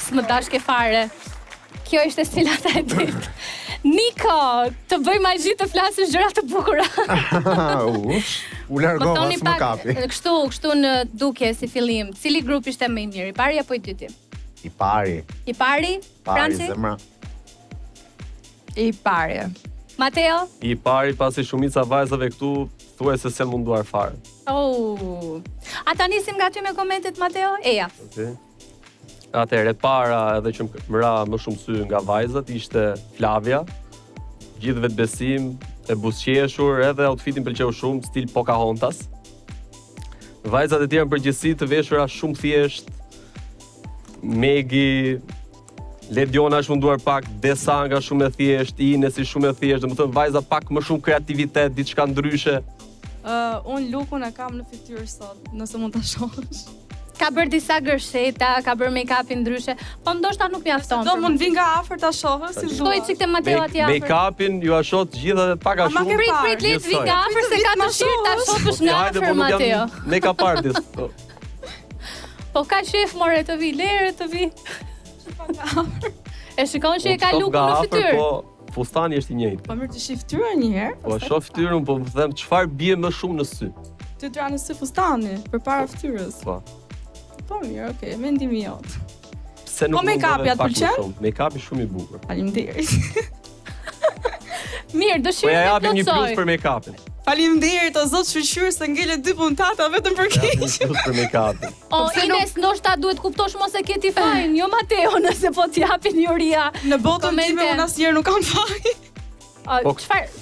A: S'më dashke fare. Kjo ishte sfilata e dytë. Niko, të bëj magji të flasësh gjëra të bukura.
D: U largova s'më kapi.
A: Kështu në duke si fillim, cili grup ishte më i mirë, i pari apo i dyti?
D: I pari.
A: I pari? Franci?
D: Zemra.
C: I pari.
A: Mateo?
B: I pari pasi shumica vajzave këtu thuajse se munduar fare.
A: A ta nisim nga ty me komentet, Mateo? Eja.
B: Okay. Atëherë, para edhe që më ra më shumë sy nga vajzat ishte Flavia, gjithë vetbesim, e buzëqeshur, edhe outfitin pëlqeu shumë, stil Pocahontas. Vajzat e tjera në përgjithësi të veshura shumë thjesht, Megi, Lediona është munduar pak, Desanga shumë e thjesht, Inesi shumë e thjesht, domethënë vajza pak më shumë kreativitet, diçka ndryshe.
L: Unë lukun e kam në fytyrë sot, nëse mund ta shohësh.
A: Ka bërë disa gërsheta, ka bërë make-upin ndryshe, po ndoshta nuk mjafton.
L: Do mund vi nga afër ta shohësh si dua.
A: Shtoj çik te Mateo aty afër.
B: Make-upin ju a shoh të gjitha pak a shumë.
A: Prit, le të vi nga afër se ka të shirë ta shohësh nga afër Mateo.
B: Make-up artist.
A: Po ka shef more të vi, lere të vi. E shikon që e ka lukun në fytyrë.
B: Po fustani është i njëjtë.
L: Po mirë të shih fytyrën një herë.
B: Po shoh fytyrën, po më them çfarë bie më shumë në sy.
L: Ty dra në sy fustani përpara fytyrës.
B: Po.
L: Po mirë, okay, mendimi jot.
B: Pse nuk
L: make-upi atë pëlqen?
B: Make-upi shumë i bukur.
L: Faleminderit.
A: Mirë, dëshiroj të
B: Po ja japim një
A: plotësoj.
B: plus për make-upin.
L: Faleminderit o zot shoqyrë se ngele 2 puntata vetëm për keq.
B: Plus për make-upin.
A: O, Ines, ndoshta duhet kuptosh mos e keti fajin, jo Mateo, nëse po t'japin Juria.
L: Në botën time unë asnjëherë nuk kam fajin.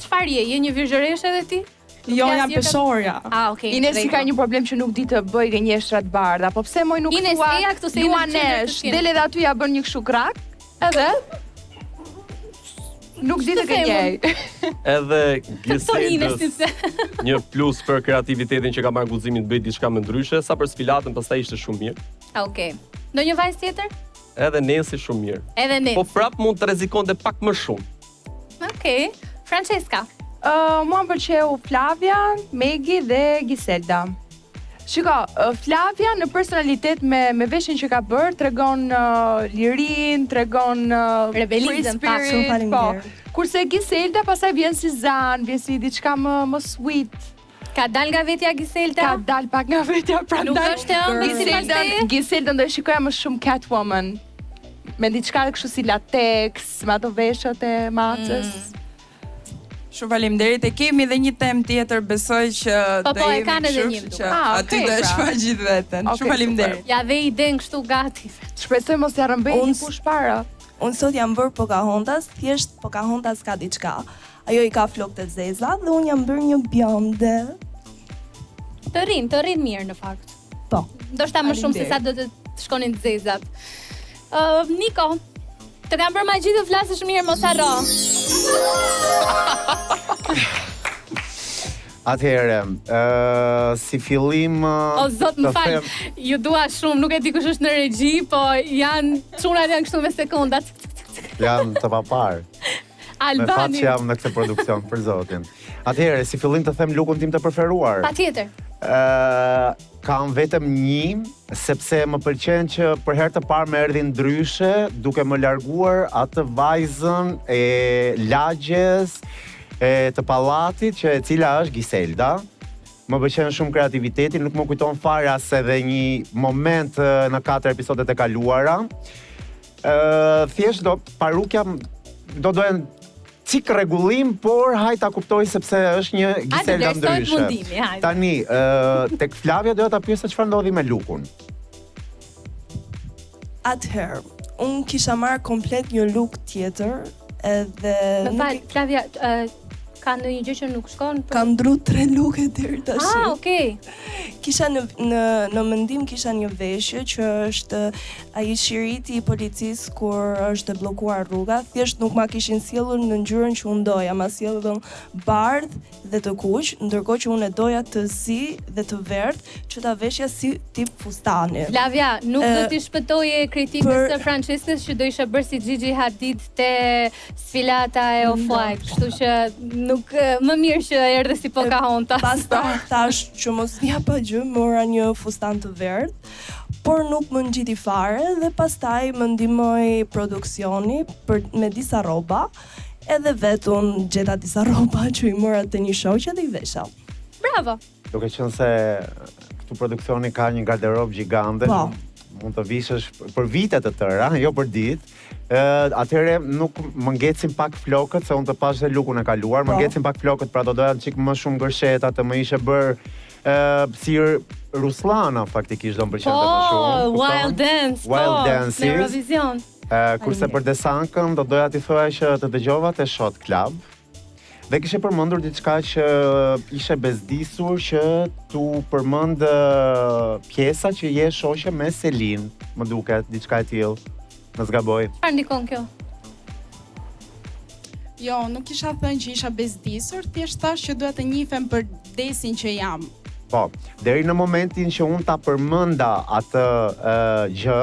A: Çfarë je? Je një virgjëreshe edhe ti?
L: Jo, jam peshorja.
A: Okay.
C: Ines ka një problem që nuk di të bëj gënjeshtra të bardha, po pse moj nuk
A: Ines, eja këtu se
C: Luanesh, dele dhe aty ja bën një kështu krak, edhe nuk di të gënjej.
B: Edhe Giseldës një plus për kreativitetin që ka marrë guximin të bëj diçka më ndryshe, sa për sfilatën pastaj ishte shumë mirë.
A: Okej. Ndonjë vajzë tjetër?
B: Edhe Nensi shumë mirë.
A: Edhe Nensi.
B: Po prap mund të rrezikonte pak më shumë.
A: Okej. Francesca.
C: Mua më pëlqeu Flavia, Megi dhe Giselda. Shiko, Flavia në personalitet me veshjen që ka bërë tregon lirin, tregon
A: rebelizëm
C: pak shumë faleminderit. Kurse Giselda pastaj vjen si zan, vjen si diçka më sweet.
A: Ka dal nga vetja Giselda?
C: Ka dal pak nga vetja, prandaj.
A: Nuk është e ëmbël si pastaj?
C: Giselda do e shikoja më shumë Catwoman. Me diçka kështu si latex, me ato veshët e macës.
L: Shumë faleminderit. E kemi edhe një temë tjetër, besoj që
A: do jemi. Po, e kanë edhe një.
L: Aty do e shfaq gjithë veten. Shumë faleminderit.
A: Ja dhe iden kështu gati.
C: Shpresoj mos ja rëmbej një kush para.
M: Unë sot jam bërë Pocahontas, thjesht Pocahontas ka diçka. Ajo i ka flokë të zeza dhe unë jam bërë një bjonde.
A: Të rinë mirë në fakt.
M: Po.
A: Ndoshta më shumë se sa do të shkonin të zezat. Niko, të kam bërë magji të flasësh mirë, mos harro.
D: Atëherë, si fillim
A: O zot, më fal, ju dua shumë, nuk e di kush është në regji, po çunat janë kështu me sekonda.
D: Janë të papar.
A: Albani.
D: Me fat që jam në këtë produksion, për zotin. Atëherë, si fillim të them lukun tim të preferuar.
A: Patjetër.
D: Kam vetëm një, sepse më pëlqen që për herë të parë më erdhi ndryshe, duke më larguar atë vajzën e lagjes, të pallatit, që e cila është Giselda. Më pëlqen shumë kreativiteti, nuk më kujton fare as edhe një moment në 4 episodet e kaluara. Thjesht parukja do dojen cik rregullim, por hajt ta kuptoj sepse është një Giselda ndryshe. Tani, tek Flavia doja ta pyesja çfarë ndodhi me lukun.
M: Atëherë, unë kisha marrë komplet një luk tjetër, edhe
A: më fal, Flavia, ka ndonjë gjë që nuk shkon?
M: Ka ndru 3 luke deri tash.
A: Okay.
M: Kisha në mendim kisha një veshje që është ai shiriti I policisë kur është bllokuar rruga, thjesht nuk ma kishin sjellur në ngjyrën që unë doja, ma sjellën bardh dhe të kuq, ndërkohë që unë e doja të zi dhe të verdhë, që ta veshja si tip fustani.
A: Flavia, nuk do t'i shpëtoje kritikës së Franceskës që do isha bërë si Gigi Hadid te sfilata e Off-White, kështu që nuk më mirë që erdhe si Pocahontas.
M: Pastaj thash që mos vija pa gjë, mora një fustan të verdh, por nuk më ngjiti fare dhe pastaj më ndihmoi produksioni me disa rroba, edhe vetun gjeta disa rroba që i mora te një shoqe dhe i vesha.
A: Bravo.
D: Duke qenë se këtu produksioni ka një garderob gjigande, mund të vishësh për vite të tëra, jo për ditë. Atëherë nuk më ngecin pak flokët, se unë të pash dhe lukun e kaluar, më ngecin pak flokët, pra do doja çik më shumë gërsheta, të më ishe bërë si Ruslana faktikisht do më pëlqente më shumë.
A: Wild Dance,
D: Wild Dances.
A: Në Eurovision.
D: Kurse për Desankën do doja t'i thoja që të dëgjova te Shot Club. Dhe kishe përmendur diçka që ishe bezdisur që tu përmend pjesa që je shoqe me Selin, më duket, diçka e tillë. Në zgaboj.
A: Çfarë ndikon kjo?
G: Jo, nuk isha thënë që isha bezdisur, thjesht thash që duhet të njihem për desin që jam.
D: Po, deri në momentin që unë ta përmenda atë gjë,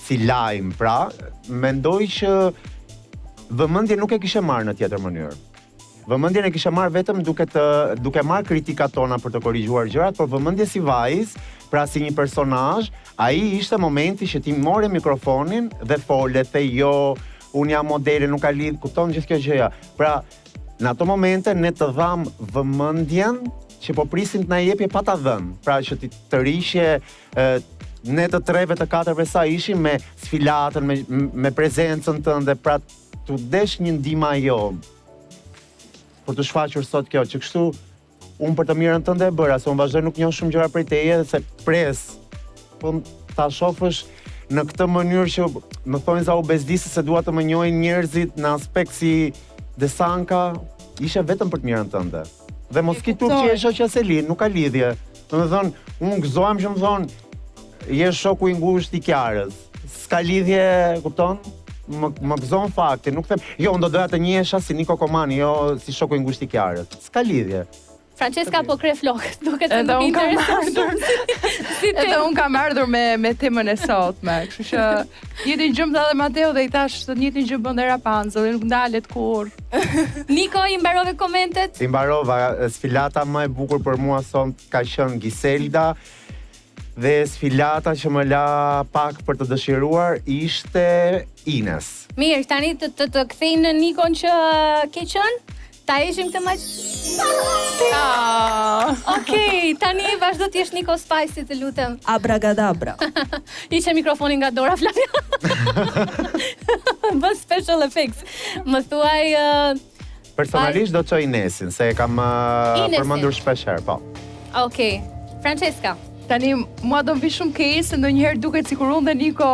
D: si lajm, pra, mendoj që vëmendje nuk e kishe marrë në tjetër mënyrë. Vëmendjen e kishe marrë vetëm duke marrë kritikat tona për të korrigjuar gjërat, por vëmendje si vajzë, pra si një personazh, ai ishte momenti që ti more mikrofonin dhe fole, the jo, unë jam modele, nuk ka lidh, kupton gjithë kjo gjëja. Pra, në ato momente ne të dham vëmendjen që po prisim të na jepje pa ta dhënë. Pra që ti të rishje ne të treve të katërve sa ishim me sfilatën, me prezencën tënde, pra tu desh një ndihmë jo për të shfaqur sot kjo, që kështu unë për të mirën tënde e bëra, se unë vazhdoj nuk njoh shumë gjëra prej teje, se pres, po ta shofësh në këtë mënyrë që më thonë za u bezdisë se dua të më njohin njerëzit në aspekt si Desanka, ishe vetëm për të mirën tënde. Dhe mos ki turp që je shoqja Selin, nuk ka lidhje. Domethënë, unë gëzohem që më thonë, je shoku i ngushtë i Kiarës. S'ka lidhje, kupton? Më gëzon fakti, nuk them, jo, unë do doja të njihesha si Niko Komani, jo si shoku i ngushtë i Kiarës. S'ka lidhje.
A: Francesca po kre flokët, duket se nuk intereson.
C: Edhe unë kam ardhur me temën e sotme, kështu që njëtin gjë më dha dhe Mateo dhe i thash të njëtin gjë bën dhe Rapunzel, nuk ndalet kur.
A: Niko, i mbarove komentet?
D: I mbarova, sfilata më e bukur për mua sot ka qenë Giselda, dhe sfilata që më la pak për të dëshiruar ishte Ines.
A: Mirë, tani të kthejnë në Nikon që ke qenë? Ta ishim të maq... Okej, tani vazhdo t'jesh Niko Spicy, të lutem.
M: Abragadabra.
A: Ishe mikrofonin nga Dora Flavia. Bën special effects. Më thuaj...
D: Personalisht do të çoj Inesin, se e kam përmendur shpeshherë, po.
A: Okej, Francesca.
C: Tani, mua do më vi shumë keq se ndonjëherë duket sikur unë dhe Niko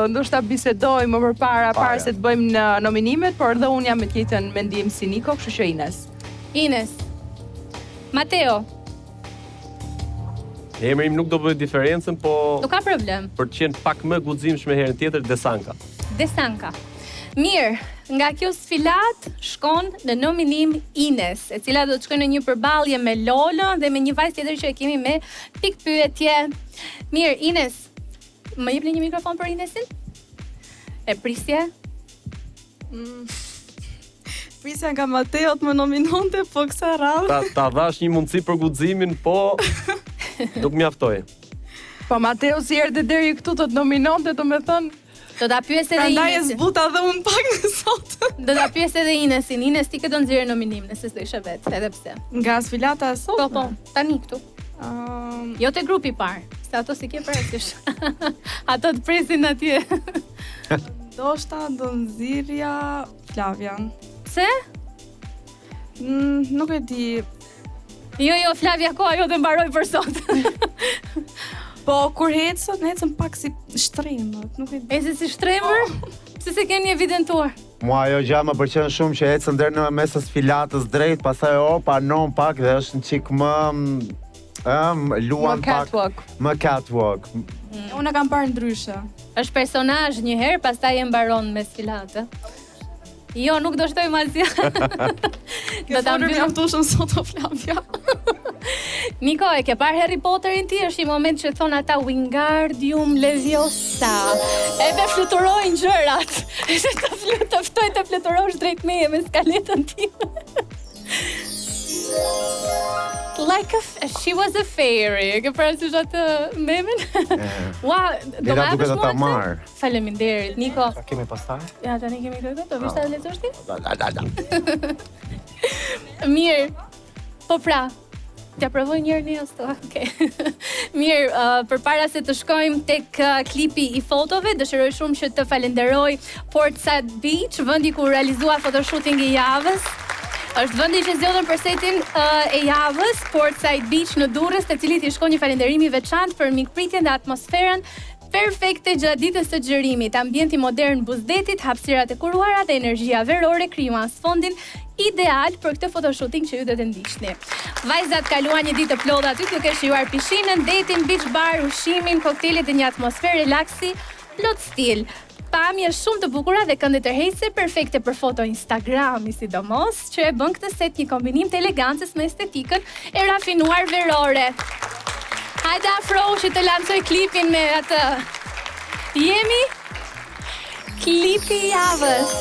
C: ndoshta bisedojmë më përpara para se të bëjmë në nominimet, por edhe unë jam me të njëjtën mendim si Niko, kështu që Ines.
A: Ines. Mateo.
B: Emri im nuk do bëj diferencën, po
A: Nuk ka problem.
B: për të qenë pak më guximshme herën tjetër Desanka.
A: Desanka. Mirë, nga kjo sfilat shkon në nominim Ines, e cila do të shkojë në një përballje me Lolën dhe me një vajzë tjetër që e kemi me pikpyetje. Mirë, Ines, më jepni një mikrofon për Inesin? E prisje?
E: Prisja nga Mateo të më nominonte, po kësa radhë.
B: Ta dhash një mundësi për guximin, po nuk mjaftoi.
C: Po Mateo si erdhi deri këtu të nominonte, do me thënë,
A: do ta pyes edhe Inesin.
E: Prandaj e zbuta dhe unë pak në sot.
A: Do ta pyes edhe Inesin. Ines, ti këtë do nxjerrë nominim nëse s'do ishe vetë, edhe pse.
E: Nga sfilata e sotme?
A: Po, tani këtu. Jo te grupi i parë, se ato si ke parasysh. Ato të presin atje.
E: Ndoshta do nxirrja Flavian.
A: Pse?
E: Nuk e di.
A: Jo, Flavia, koha jo të mbaroj për sot.
E: Po, kur hecën pak si shtrembët, nuk e di.
A: Ecën si shtrembër? Pse se keni evidentuar?
D: Mua ajo gjë më pëlqen shumë që ecën deri në mes të sfilatës drejt, pastaj panon pak dhe është një çik më luan pak. Më catwalk.
E: Unë e kam parë ndryshe.
A: Është personazh një herë, pastaj e mbaron me sfilatë. Jo, nuk do shtojmë asgjë.
E: Do ta mjaftoshëm sot o Flavia.
A: Niko, e ke parë Harry Potterin ti? Është një moment që thon ata Wingardium Leviosa. Edhe fluturojnë gjërat. Të ftoj të fluturosh drejt meje me skaletën time. She was a fairy. Ke parasysh atë memin? Ua, do
D: Lera duke ta marr.
A: Faleminderit, Niko.
D: Sa kemi pastaj?
A: Ja, tani kemi këtë, do vish ta lexosh ti?
D: Da.
A: Mirë. Po pra, t'ja provoj njërë një sto, okay. Mirë, përpara se të shkojmë tek klipi i fotove, dëshiroj shumë që të falenderoj Portside Beach, vendi ku realizua photoshooting i javës. Është vendi që zgjodhën për setin e javës, Portside Beach në Durrës, te cilit i shkon një falënderim i veçantë për mikpritjen dhe atmosferën perfekte gjatë ditës së xhirimit. Ambienti modern buzdetit, hapësirat e kuruara dhe energjia verore krijuan sfondin ideal për këtë photoshooting që ju do të ndiqni. Vajzat kaluan një ditë të plotë aty duke shijuar pishinën, detin, beach bar, ushqimin, koktelet dhe një atmosferë relaksi plot stil. Pamje shumë të bukura dhe këndë tërheqëse perfekte për foto Instagrami, sidomos, që e bën këtë set një kombinim të elegancës me estetikën e rafinuar verore. Hajde afro që të lancoj klipin me atë. Jemi klipi i javës.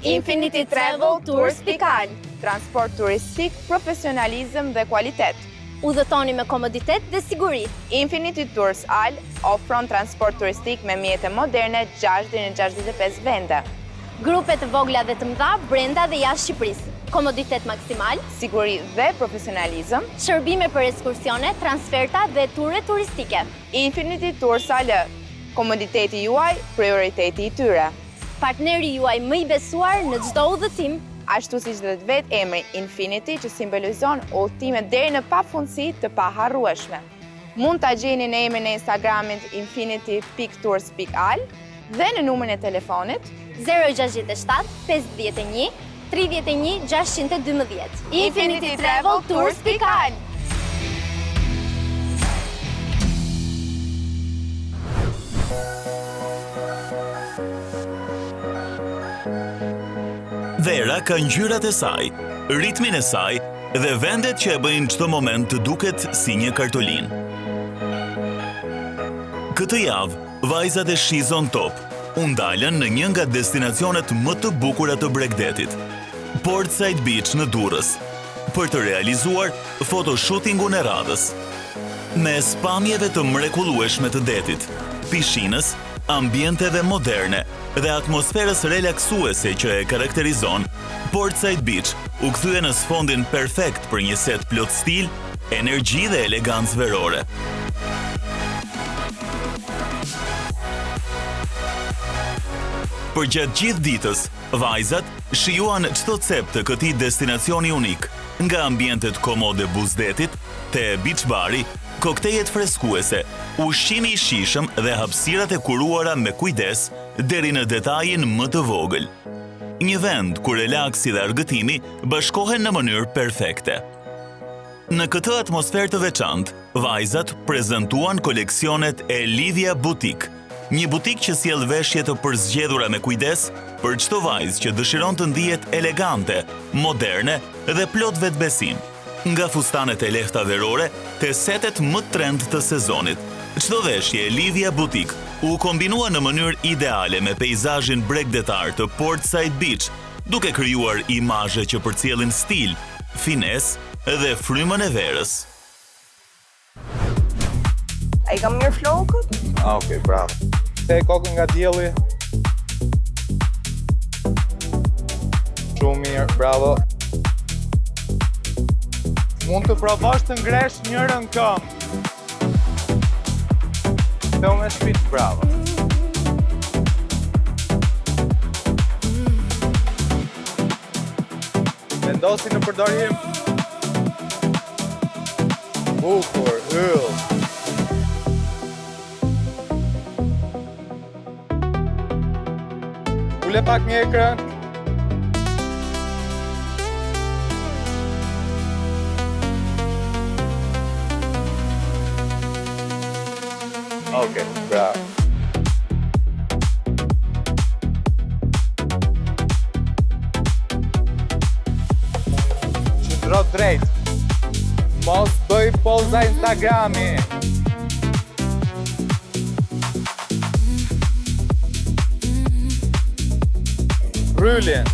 K: Infinity Travel Tours Pikal, transport turistik, profesionalizëm dhe kualitet.
N: Udhëtoni me komoditet dhe siguri.
K: Infinity Tours Al ofron transport turistik me mjete moderne 6 deri në 65 vende.
N: Grupe të vogla dhe të mëdha brenda dhe jashtë Shqipërisë. Komoditet maksimal,
K: siguri dhe profesionalizëm,
N: shërbime për ekskursione, transferta dhe ture turistike.
K: Infinity Tours Al, komoditeti juaj, prioriteti i tyre.
N: Partneri juaj më i besuar në çdo udhëtim.
K: Ashtu siç dhe vetë emri Infinity që simbolizon udhëtime deri në pafundësi të paharrueshme. Mund ta gjeni në emrin e Instagramit infinity.tours.al dhe në numrin e telefonit
N: 067 51 31 612.
K: Infinity Travel Tours.al.
J: Vera ka ngjyrat e saj, ritmin e saj dhe vendet që e bëjnë çdo moment të duket si një kartolinë. Këtë javë, vajzat e She's on Top u ndalën në një nga destinacionet më të bukura të Bregdetit, Portside Beach në Durrës, për të realizuar photoshootingun e radhës. Me spamjeve të mrekullueshme të detit, pishinës, ambienteve moderne dhe atmosferës relaksuese që e karakterizon, Portside Beach u kthye në sfondin perfekt për një set plot stil, energji dhe elegancë verore. Për gjatë gjithë ditës, vajzat shijuan çdo cep të këtij destinacioni unik, nga ambientet komode buzdetit, te beach bari, koktejet freskuese, ushqimi i shijshëm dhe hapësirat e kuruara me kujdes deri në detajin më të vogël. Një vend ku relaksi dhe argëtimi bashkohen në mënyrë perfekte. Në këtë atmosferë të veçantë, vajzat prezantuan koleksionet e Livia Boutique, një butik që sjell veshje të përzgjedhura me kujdes për çdo vajzë që dëshiron të ndihet elegante, moderne dhe plot vetbesim. Nga fustanet e lehta verore te setet më trend të sezonit. Çdo veshje e Livia Boutique u kombinua në mënyrë ideale me peizazhin bregdetar të Portside Beach, duke krijuar imazhe që përcjellin stil, finesë dhe frymën e verës.
M: Ai kam mirë flokët?
O: Okej, bravo. Te kokën nga dielli. Shumë mirë, bravo. Mund të provosh të ngresh njërën këmbë. Të me shpit, bravo. Vendosi në përdorim. Bukur, yll. Ule pak mjekrën. Okej, bravo. Qëndro drejt. Mos bëj poza Instagrami. Brilliant.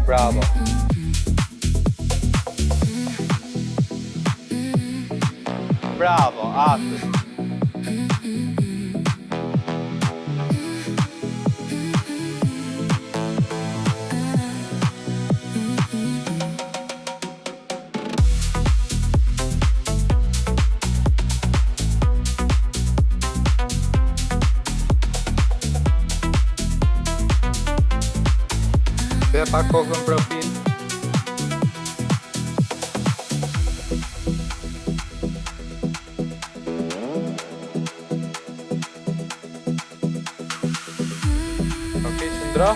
O: Bravo. Bravo, Atë. Dhe pa kokën profil. Okej, qëndro.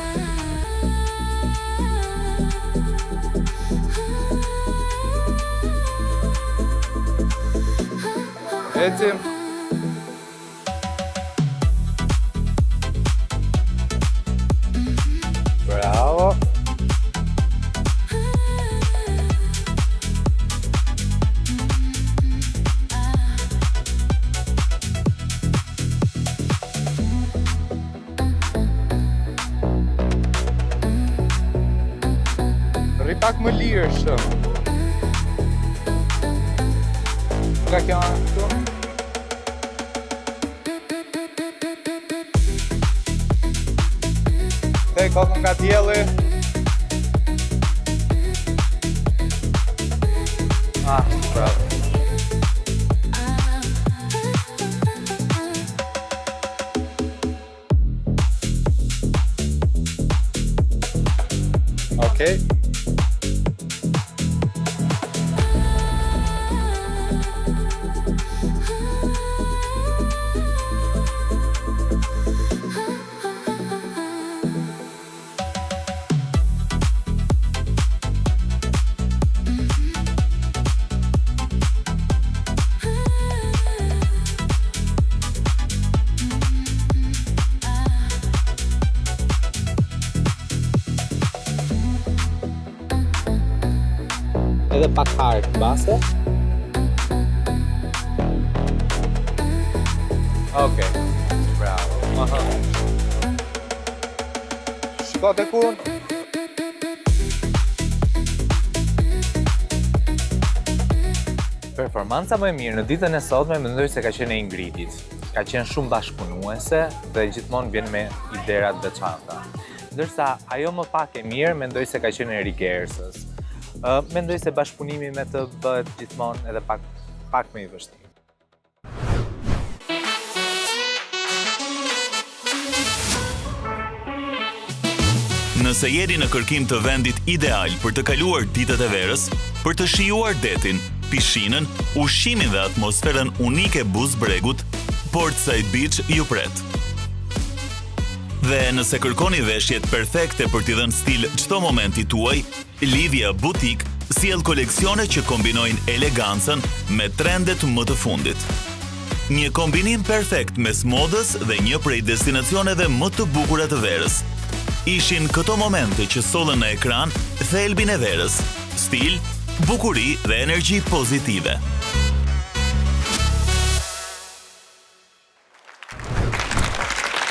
O: Ecim. Bravo. Pak më lirë shumë. Nga kjo anë këtu. Thej kokën nga dielli. Bravo. Okej. Edhe pak harë base. Okej, bravo. Shko të kun. Performanca më e mirë në ditën e sotme mendoj se ka qenë e Ingridit. Ka qenë shumë bashkëpunuese dhe gjithmonë vjen me idera të veçanta. Ndërsa ajo më pak e mirë mendoj se ka qenë e Rigersës. Mendoj se bashkëpunimi me të bëhet gjithmonë edhe pak më i vështirë.
J: Nëse jeni në kërkim të vendit ideal për të kaluar ditët e verës, për të shijuar detin, pishinën, ushqimin dhe atmosferën unike Buzbregut, Portside Beach ju pret. Dhe nëse kërkoni veshjet perfekte për t'i dhënë stil çdo momenti tuaj, Livia Boutique sjell koleksione që kombinojnë elegancën me trendet më të fundit. Një kombinim perfekt mes modës dhe një prej destinacioneve më të bukura të verës. Ishin këto momente që sollën në ekran thelbin e verës, stil, bukuri dhe energji pozitive.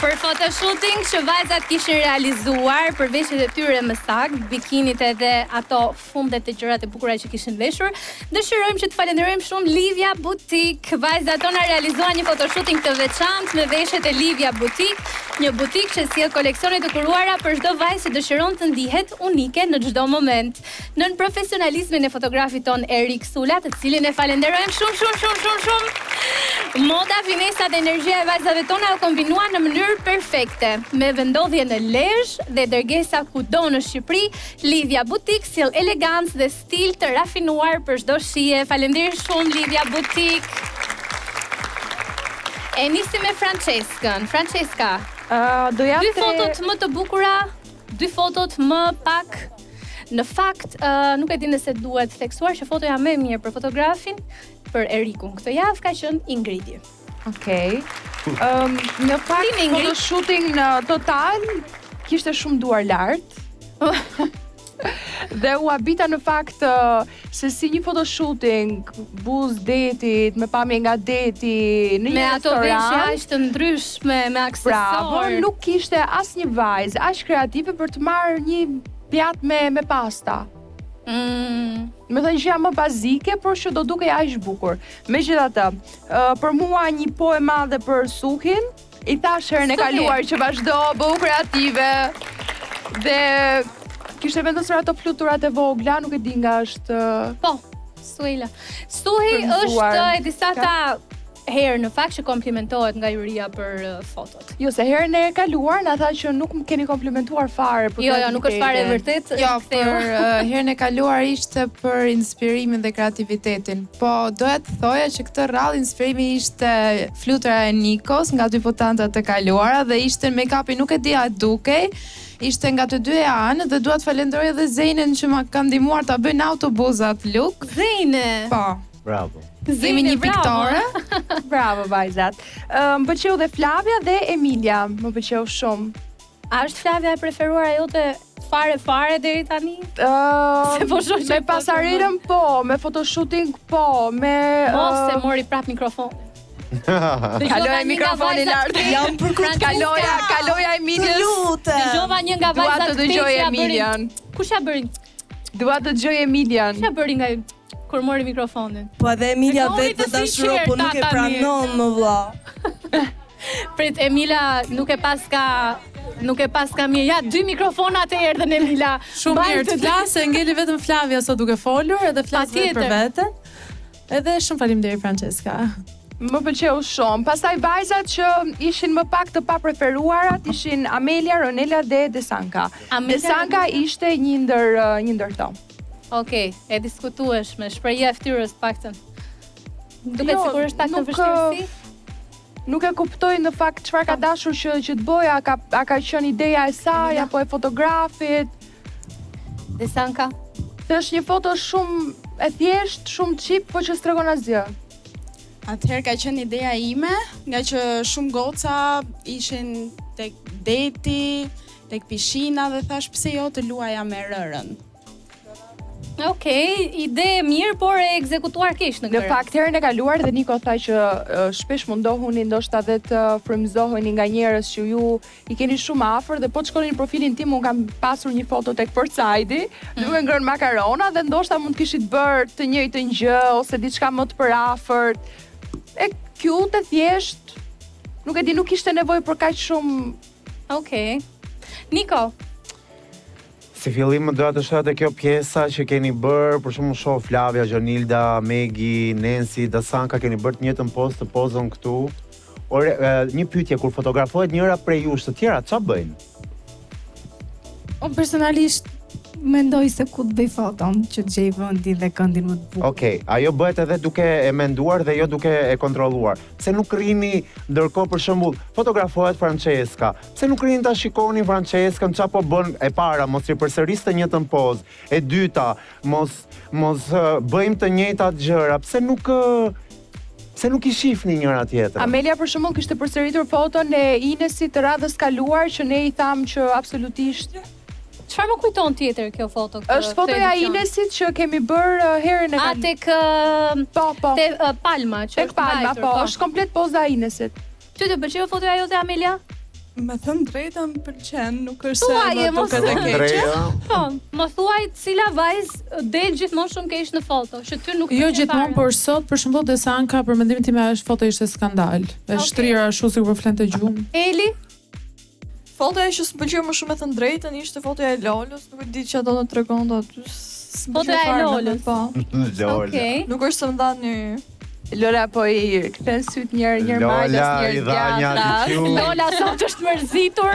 A: Për fotoshooting që vajzat kishin realizuar për veshjet e tyre më saktë, bikinit edhe ato fundet e gjërat e bukura që kishin veshur, dëshirojmë që të falenderojmë shumë Livia Boutique. Vajzat tona realizuan një fotoshooting të veçantë me veshjet e Livia Boutique, një butik që sjell koleksione të kuruara për çdo vajzë që dëshiron të ndihet unike në çdo moment. Nën profesionalizmin e fotografit ton Erik Sula, të cilin e falenderojmë shumë. Moda, finesa dhe energjia e vajzave tona u kombinuan në mënyrë perfekte. Me vendodhje në Lezhë dhe dërgesa kudo në Shqipëri, Livia Boutique sjell elegancë dhe stil të rafinuar për çdo shije. Faleminderit shumë Livia Boutique. E nisim me Franceskën. Franceska, dy fotot më të bukura, dy fotot më pak. Në fakt, nuk e di nëse duhet theksuar që fotoja më e mirë për fotografin, për Erikun këtë javë ka qenë Ingridi.
C: Okej. Në fakt, fotoshooting në total kishte shumë duar lart. Dhe u habita në fakt se si një photoshooting, buzë detit, me pamje nga deti, në një
A: me ato
C: restoran.
A: veshje aq të ndryshme, me aksesor.
C: Bravo, nuk kishte asnjë vajzë aq kreative për të marrë një pjatë me pasta. Me thënë që jam më bazike, por që do duke aq bukur. Megjithatë, për mua një po e madhe për Suhin, i thash herën e kaluar që vazhdo, bëu kreative. Dhe kishte vendosur ato fluturat e vogla, nuk e di nga është...
A: Po, Suhila. Suhi është e disa ta herë në fakt që komplimentohet nga juria për fotot.
C: Jo, se herën e kaluar na tha që nuk më keni komplimentuar fare për
A: Jo, nuk është fare e vërtet.
P: Jo, për herën e kaluar ishte për inspirimin dhe kreativitetin. Po, doja të thoja që këtë radhë inspirimi ishte flutura e Nikos nga dy votantat të kaluara dhe ishte make-upi nuk e di a dukej. Ishte nga të dy anë dhe dua të falenderoj edhe Zeinen që ma ka ndihmuar ta bëj në autobuzat look.
A: Zeine.
P: Po.
D: Bravo.
P: Jemi një fiktore.
C: Bravo vajzat. Më pëlqeu dhe Flavia dhe Emilia, më pëlqeu shumë.
A: A është Flavia e preferuara jote fare deri tani?
C: Me pasarelën po, me photoshooting po, me
A: mos se mori prap mikrofon.
C: Kaloja mikrofonin lart.
E: Jam përkut
C: Kaloja Emilias.
A: Dëgjova një nga vajzat
C: të dëgjoj Emilian.
A: Kush ja bëri?
C: Dua të dëgjoj Emilian.
A: Kush ja bëri nga kur mori mikrofonin?
M: Po edhe Emilia vetë të dashuro, po nuk e pranon më vlla.
A: Prit, Emila nuk e paska mirë. Ja, 2 mikrofonat e erdhën Emila.
Q: Shumë mirë të flasë, ngeli vetëm Flavia sot duke folur, edhe flasë vetëm për veten. Edhe shumë faleminderit Francesca.
C: Më pëlqeu shumë. Pastaj vajzat që ishin më pak të papreferuarat ishin Amelia, Ronela dhe Desanka. Desanka ishte një ndër to.
A: Okej, e diskutueshme, shprehja e fytyrës paktën. Duket sikur është pak në vështirësi.
C: Nuk e kuptoj në fakt çfarë ka dashur që të bëja, a ka qenë ideja e saj apo e fotografit.
A: Desanka.
C: Është një foto shumë e thjeshtë, shumë cheap, po që s'tregon asgjë.
R: Atëherë ka qenë ideja ime, nga që shumë goca ishin tek deti, tek pishina dhe thash pse jo të luaja me rërën.
A: Okej, ide e mirë, por e ekzekutuar keq në këtë.
C: Në fakt herën e kaluar dhe Niko tha që shpesh mundohuni ndoshta dhe të frymëzoheni nga njerëz që ju i keni shumë afër dhe po të shkoni në profilin tim, un kam pasur një foto tek Portside, duke ngrënë makarona dhe ndoshta mund të kishit bërë të njëjtën gjë ose diçka më të përafërt. E cute, e thjesht. Nuk e di, nuk kishte nevojë për kaq shumë.
A: Okej. Niko.
D: Si fillim më doja të shoh te kjo pjesa që keni bërë, për shembull shoh Flavia, Jonilda, Megi, Nancy, Dasanka keni bërë të njëjtën pozë, të pozën këtu. Ore, një pyetje, kur fotografohet njëra prej jush, të tjera ç'a bëjnë?
F: Unë personalisht mendoj se ku të bëj foton, që të gjej vendi dhe këndin më të bukur.
D: Okej, ajo bëhet edhe duke e menduar dhe jo duke e kontrolluar. Pse nuk rrini ndërkohë për shembull fotografohet Francesca? Pse nuk rrini ta shikoni Francescën ç'a po bën e para, mos i përsëris të njëjtën pozë. E dyta, mos bëjmë të njëjtat gjëra. Pse nuk i shihni njëra tjetrën?
C: Amelia për shembull kishte përsëritur foton e Inesit të radhës kaluar që ne i tham që absolutisht.
A: Çfarë më kujton tjetër kjo foto?
C: Është fotoja e Inesit që kemi bërë herën e kaluar.
A: Tek te Palma, që
C: tek Palma, po, është komplet poza e Inesit.
A: Ty të pëlqeu fotoja jote Amelia?
R: Me thënë drejtën pëlqen, nuk është se
A: më
R: duket e keqe.
A: Po, më thuaj cila vajzë del gjithmonë shumë keq në foto, që ty nuk
Q: Jo gjithmonë, por sot për shembull Desanka për mendimin tim është foto ishte skandal. Është shtrirë ashtu sikur po flente gjumë.
A: Eli
E: Fotoja që s'pëlqeu më shumë me thënë drejtën ishte fotoja e Lolës, nuk e di çfarë do të tregonte aty.
A: Fotoja e Lolës,
E: po.
A: Okej.
E: Nuk është se më dani
C: Lola po i kthen syt njëri malës, njëri djathtas.
A: Lola sot është mërzitur,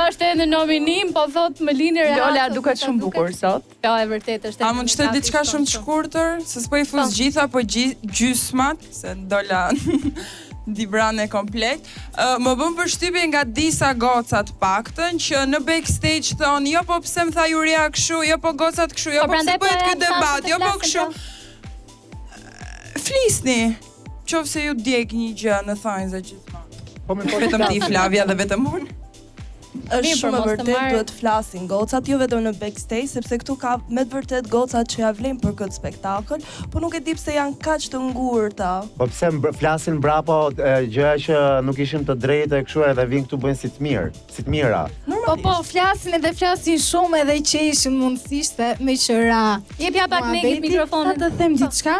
A: është edhe në nominim, po thot më lini rehat.
C: Lola duket shumë bukur sot.
A: Jo, e vërtet është.
L: A mund të shtet diçka shumë të shkurtër, se s'po i fus gjitha, po gjysmat, se dola dibrane komplet. Më bën përshtypje nga disa goca të paktën që në backstage thon, jo po pse më tha Juria kështu, jo po gocat kështu, jo po pse bëhet ky debat, jo po kështu. Flisni, qofse ju djeg një gjë në thonjza gjithmonë.
D: Po më
L: vetëm ti Flavia dhe vetëm unë.
M: Është shumë e vërtet duhet flasin gocat, jo vetëm në backstage, sepse këtu ka me të vërtet gocat që ja vlen për këtë spektakël, po nuk e di pse janë kaq të ngurta.
D: Po pse flasin mbrapa gjëra që nuk ishin të drejtë e kështu edhe vinë këtu bëjnë si të mirë, si të mira.
F: Po flasin edhe flasin shumë edhe qeshin mundësisht me qëra.
A: Jepja pak Megit mikrofonin.
F: Sa të them diçka?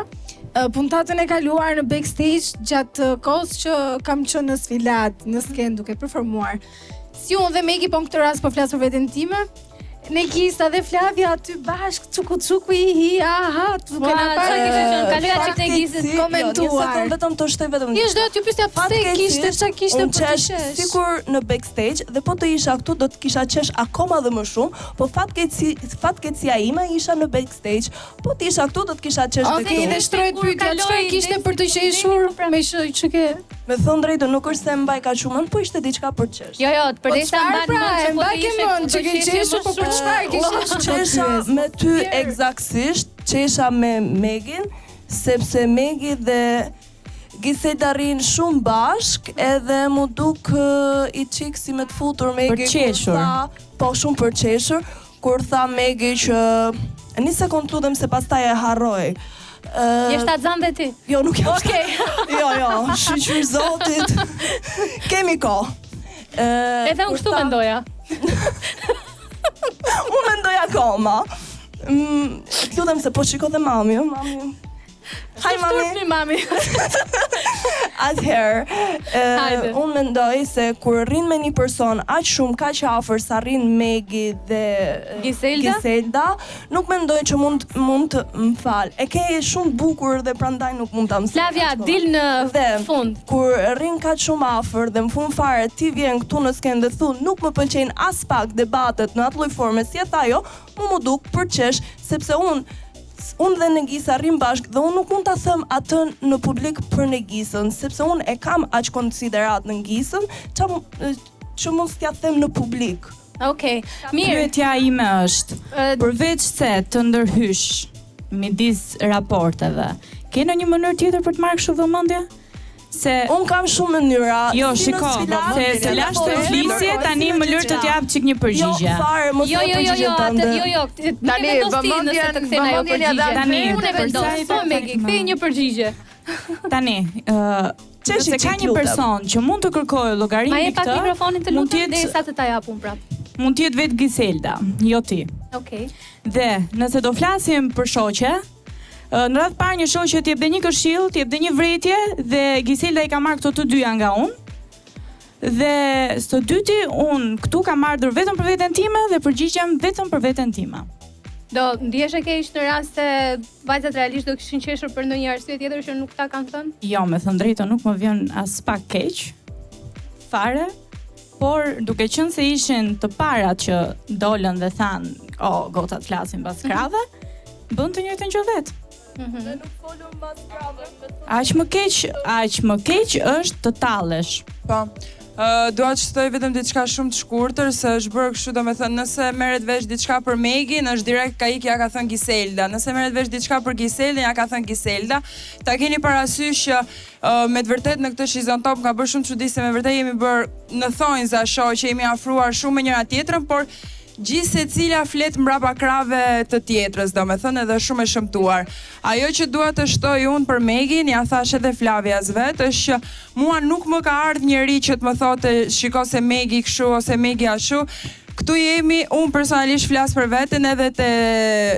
F: Puntatën e kaluar në backstage gjatë kohës që kam qenë në sfilat, në skenë duke performuar. Si unë dhe Megi, po në këtë rast po flas për veten time, Negisa dhe Flavia aty bashk, çuku hi aha, duke na parë
A: kaloja çik Negisës
F: komentuar.
M: Vetëm të shtoj vetëm.
F: Jesh do t'ju pyesja pse kishte çka kishte për të qesh.
M: Sikur në backstage dhe po të isha këtu do të kisha qesh akoma dhe më shumë, po fatkeqësia ime isha në backstage, po të isha këtu do të kisha qesh
F: dhe këtu. Okej, dhe shtrohet pyetja, çfarë kishte për të qeshur me që ke?
M: Me thënë drejtë, nuk është se mbaj kaq shumë, po ishte diçka për qesh.
A: Jo, përdesa mban
F: që ke qeshur, po për çfarë ke qeshur?
M: Qesha me ty eksaktësisht, qesha me Megin, sepse Megi dhe Giselda rrin shumë bashk, edhe mu duk i çik si me të futur Megi.
S: Për qeshur.
M: Po shumë për qeshur, kur tha Megi që një sekond lutem se pastaj e harroj.
A: Je shtatzan dhe ti?
M: Jo, nuk jam Jo, shqyr zotit. Kemi kohë.
A: Edhe unë kështu mendoja.
M: Unë mendoja akoma. Lutem se po shiko dhe mami. Haj mami. Atëherë, unë mendoj se kur rrin me një person aq shumë kaq afër sa rrin Megi dhe Giselda, nuk mendoj që mund të më fal. E ke shumë bukur dhe prandaj nuk mund ta mësoj.
A: Flavia, dil në fund.
M: Kur rrin kaq shumë afër dhe në fund fare ti vjen këtu në skenë dhe thon nuk më pëlqejnë as pak debatet në atë lloj forme si ata ajo, mu duk për qesh, sepse unë dhe Negisa rrim bashk dhe unë nuk mund ta them atë në publik për Negisën, sepse unë e kam aq konsiderat në Negisën, që mund t'ja them në publik.
A: Okej, mirë.
S: Pyetja ime është, përveç se të ndërhysh midis raporteve, ke në një mënyrë tjetër për të marrë kështu vëmendje? Se
M: unë kam shumë mënyra.
S: Jo, shiko, se lash të flisje tani më lër të t'jap çik një përgjigje.
M: Jo, fare, mos e përgjigje tënde.
A: Jo, tani vëmendjen
S: tani.
A: Unë vendos, po Megi, kthej një përgjigje.
S: Tani, nëse ka një person që mund të kërkojë llogari
A: këtë,
S: ma jep
A: pak mikrofonin të lutem derisa të ta jap unë prap.
S: Mund të jetë vetë Giselda, jo ti.
A: Okej.
S: Dhe nëse do flasim për shoqe, në radhë parë një shoqe t'jep dhe një këshill, t'jep dhe një vretje dhe Giselda i ka marrë këto të dyja nga unë. Dhe së dyti unë këtu kam marrë vetëm për veten time dhe përgjigjem vetëm për veten time.
A: Do ndihesh e keq në rast se vajzat realisht do kishin qeshur për ndonjë arsye tjetër që nuk ta kanë thënë?
S: Jo, me thënë drejtën nuk më vjen as pak keq. Fare. Por duke qenë se ishin të parat që dolën dhe thanë, gocat flasin pas krave, bën të njëjtën gjë vetë.
M: Ne nuk folëm mbas krave.
S: Aq më keq është të tallesh.
L: Po. Dua të shtoj vetëm diçka shumë të shkurtër, se është bërë kështu, domethënë nëse merret vesh diçka për Megin, është direkt ka ikë ja ka thënë Giselda. Nëse merret vesh diçka për Giseldën, ja ka thënë Giselda. Ta keni parasysh që me të vërtet në këtë Shizon Top ka bërë shumë çudi se me vërtet jemi bërë në thonjza show që jemi afruar shumë me njëra tjetrën, por gjithë se cila flet mbrapa krave të tjetrës, domethënë edhe shumë e shëmtuar. Ajo që dua të shtoj unë për Megin, ja thash edhe Flavias vet, është që mua nuk më ka ardhur njeri që të më thotë shiko se Megi kështu ose Megi ashtu. Këtu jemi, unë personalisht flas për veten, edhe te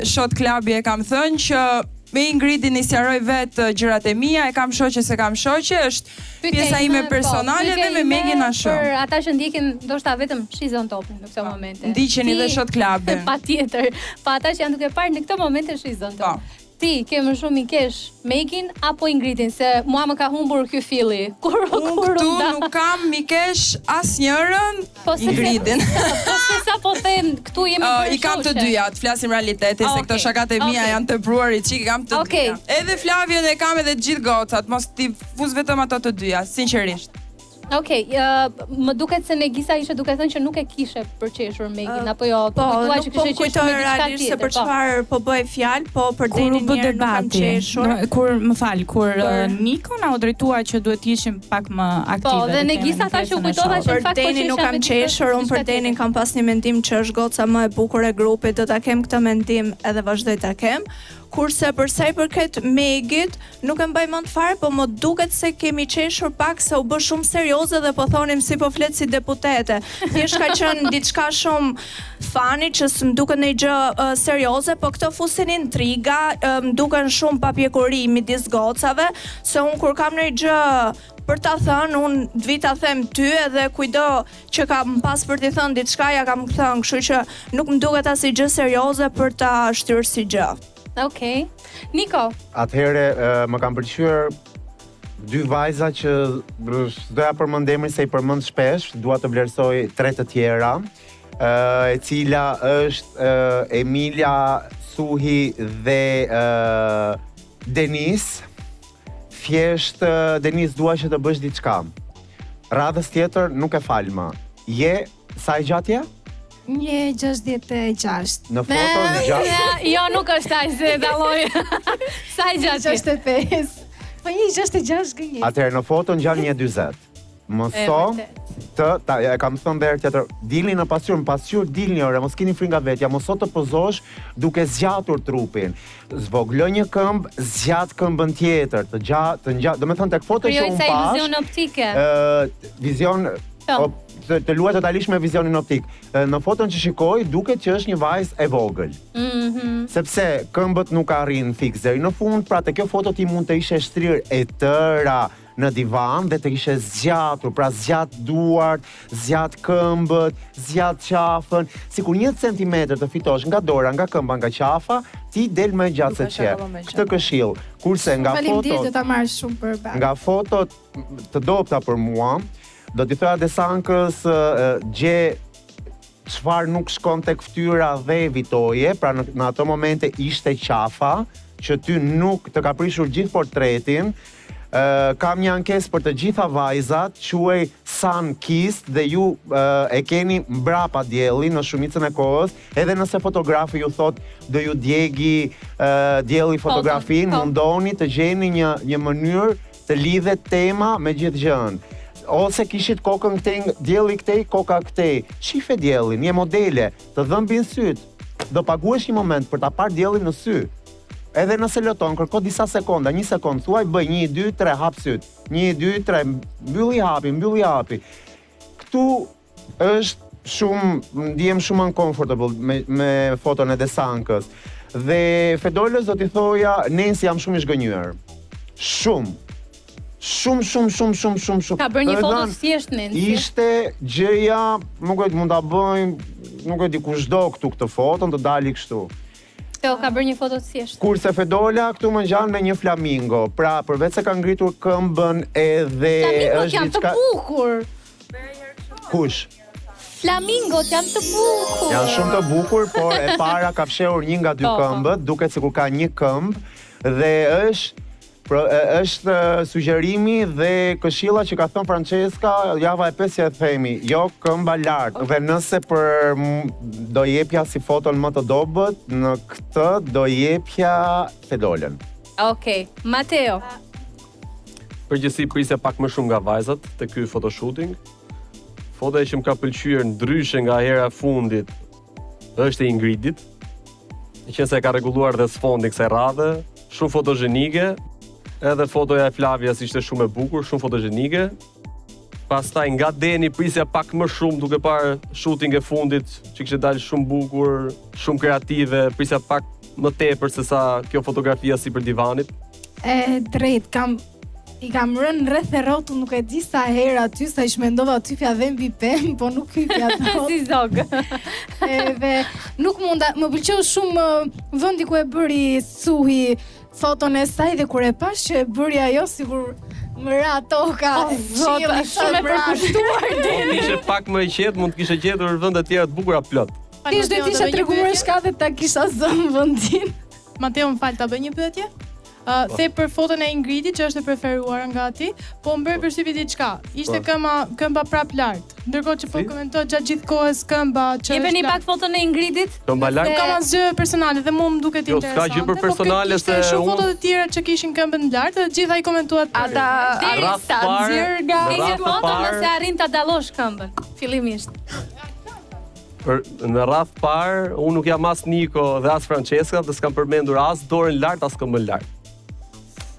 L: Shot Clubi e kam thënë që me Ingridin i sjaroj vetë gjërat e mia, e kam shoqe se kam shoqe, është pjesa ime personale dhe me Megin ashtu.
A: Për ata që ndjekin ndoshta vetëm Shizon Topin në këtë moment.
L: Ndiqeni dhe Shot Clubin.
A: Patjetër. Pa ata që janë duke parë në këtë moment Shizon Top. Ti ke më shumë i kesh Megin apo Ingridin, se mua më ka humbur ky filli. Kur
L: këtu nuk kam mi kesh asnjërin, Ingridin.
A: Po se sa po them, këtu jemi bërë
L: i kam të dyja, të flasim realitetin, se këto shakat e mia janë të pruar i çik, kam të dyja. Edhe Flavian e kam edhe të gjithë gocat, mos ti fuz vetëm ato të dyja, sinqerisht.
A: Okej, më duket se Negisa ishte duke thënë që nuk e kishe përqeshur Megin, apo jo?
T: Po, nuk po kujtoj realisht se për çfarë po bëj fjalë, po për Denin njëherë nuk kam qeshur.
S: Kur Niko na u drejtua që duhet ishim pak më aktive.
A: Po, dhe Negisa tha që u kujtova që në fakt
T: për Denin nuk kam qeshur, unë për Denin kam pas një mendim që është goca më e bukur e grupit, do ta kem këtë mendim edhe vazhdoj ta kem. Kurse për sa i përket Megit, nuk e mbaj mend fare, po më duket se kemi qeshur pak se u bë shumë serioze dhe po thonim si po flet si deputete. Thjesht ka qenë diçka shumë fani që s'm duket ndonjë gjë serioze, po këtë fusin intriga, duken shumë papjekuri midis gocave, se un kur kam ndonjë gjë për ta thënë, unë vi ta them ty edhe kujdo që kam pas për t'i thënë diçka ja kam thënë, kështu që nuk më duket asnjë gjë serioze për ta shtyrë si gjë.
A: Okej. Niko.
D: Atëherë më kanë pëlqyer dy vajza që doja përmend emrin se i përmend shpesh, dua të vlerësoj 3 të tjera, e cila është Emilia, Suhi dhe Denis. Thjesht Denis dua që të bësh diçka. Radhës tjetër nuk e fal më. Je sa e gjatë je?
F: 1.66.
D: Në foton gjatë.
A: Jo, nuk është aq se dalloj. Sa i gjatë?
F: 65. Po 1.66 gënjej.
D: Atëherë në foton ngjan 1.40. Mëso e kam thënë dhe herë tjetër, dilni në pasqyrë, dilni ore, mos keni frikë nga vetja, mos të pozosh duke zgjatur trupin. Zvoglo një këmbë, zgjat këmbën tjetër, të gjatë, domethënë tek foto që un pas.
A: Jo, vizion optike.
D: Vizion të luaj totalisht me vizionin optik. Në foton që shikoj, duket që është një vajzë e vogël. Sepse këmbët nuk arrin fiks deri në fund, pra te kjo foto ti mund të ishe shtrirë e tëra në divan dhe të kishe zgjatur, pra zgjat duart, zgjat këmbët, zgjat qafën, sikur 1 centimetër të fitosh nga dora, nga këmba, nga qafa, ti del më gjatë se çe. Këtë këshill. Kurse nga fotot të dobta për mua, do t'i thoya Desankës gje çfarë nuk shkon tek fytyra dhe evitoje, pra në ato momente ishte qafa, që ty nuk të ka prishur gjithë portretin. Kam një ankesë për të gjitha vajzat, quhej Sun Kiss dhe ju e keni mbrapa dielli në shumicën e kohës, edhe nëse fotografi ju thot do ju djegi dielli fotografin, mundoni të gjeni një mënyrë të lidhet tema me gjithë gjën. Ose kishit kokën këtej, dielli këtej, koka këtej. Shife diellin, një modele, të dhëmbin syt. Do paguesh një moment për ta parë diellin në sy. Edhe nëse loton, kërko disa sekonda, 1 sekond, thuaj bëj 1, 2, 3, hap syt. 1, 2, 3, mbylli hapi. Këtu është shumë, ndihem shumë uncomfortable me foton e Desankës. Dhe Fedolës do t'i thoja, Nancy jam shumë i zgënjur. Shumë.
A: Ka bërë një foto thjesht Nancy.
D: Ishte gjëja, nuk e mund ta bëjmë, nuk e di kush do këtu këtë foton të dali kështu.
A: Ka bërë një foto thjesht.
D: Kurse Fedola këtu më ngjan me një flamingo. Pra, përveç se ka ngritur këmbën edhe
A: është janë të bukur.
D: Kush?
A: Flamingot janë të bukur.
D: Janë shumë të bukur, por e para ka fshehur 1 nga 2 këmbët, duket sikur ka 1 këmbë dhe është sugjerimi dhe këshilla që ka thënë Francesca java e 5 që e themi, jo këmba lart. Dhe nëse për do jepja si foton më të dobët, në këtë do jepja Fedolën.
A: Okej, Mateo.
B: Përgjithësi prisja pak më shumë nga vajzat te ky photoshooting. Fotoja që më ka pëlqyer ndryshe nga hera e fundit është e Ingridit. Që se ka rregulluar dhe sfondi kësaj radhe, shumë fotogjenike. Edhe fotoja e Flavias ishte shumë e bukur, shumë fotogjenike. Pastaj nga Deni prisja pak më shumë duke parë shooting e fundit që kishte dalë shumë bukur, shumë kreative, prisja pak më tepër se sa kjo fotografia sipër divanit.
F: Drejt, i kam rënë rreth e rrotull, nuk e di sa herë aty, sa i shmendova typja dhe mbi pemë, po nuk hypja ato.
A: Si zog.
F: Edhe nuk munda, më pëlqeu shumë vendi ku e bëri Suhi foton e saj dhe kur e pash që e bëri ajo sikur më ra toka.
A: Zota, shumë e përkushtuar Deni.
B: Ishte pak më e qetë, mund të kishe gjetur vende të tjera të bukura plot.
F: Kish do të isha treguar shkatët ta kisha zënë vendin.
G: Mateo, më fal, ta bëj një pyetje? The për foton e Ingridit që është e preferuar nga ti, po më bëri përshtypje diçka. Ishte këmba prap lart. Ndërkohë që po komentoj gjatë gjithë kohës këmba që
A: jepeni pak foton e Ingridit.
B: Këmba lart.
G: Kam asgjë personale dhe mua më duket interesante.
B: Jo, s'ka gjë për personale se
G: shumë foto të tjera që kishin këmbën lart dhe gjithë ai komentuat
A: ata
B: Derisa
A: foton nëse arrin ta dallosh këmbën fillimisht.
B: Në radh parë, unë nuk jam as Niko dhe as Francesca dhe s'kam përmendur as dorën lart as këmbën lart.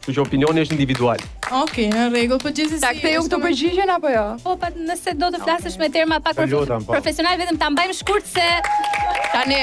B: Kështu që opinioni është individual.
G: Okej, në rregull, po gjithsesi.
C: Ta ktheu këtë përgjigjen apo jo?
A: Po, nëse do të flasësh me terma pak profesional, vetëm ta mbajmë shkurt se
C: tani.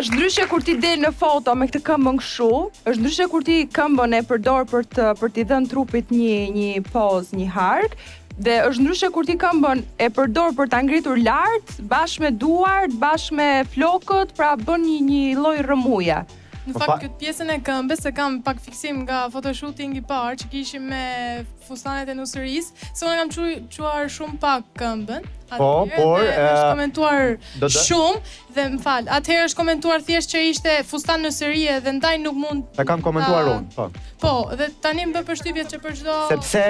C: Është ndryshe kur ti del në foto me këtë këmbën kështu, është ndryshe kur ti këmbën e përdor për t'i dhënë trupit një pozë, një hark. Dhe është ndryshe kur ti këmbën e përdor për ta ngritur lart, bashkë me duart, bashkë me flokët, pra bën një lloj rrëmuje.
G: Në fakt, këtë pjesën e këmbës se kam pak fiksim nga photoshooting i parë që kishim me fustanet e nusërisë, se unë kam quar shumë pak këmbën.
D: Por
G: është komentuar shumë dhe më fal. Atëherë është komentuar thjesht që ishte fustan nusërie dhe ndaj nuk mund.
D: E kam komentuar unë, po.
G: Po, dhe tani më bë përshtypje që për çdo
D: sepse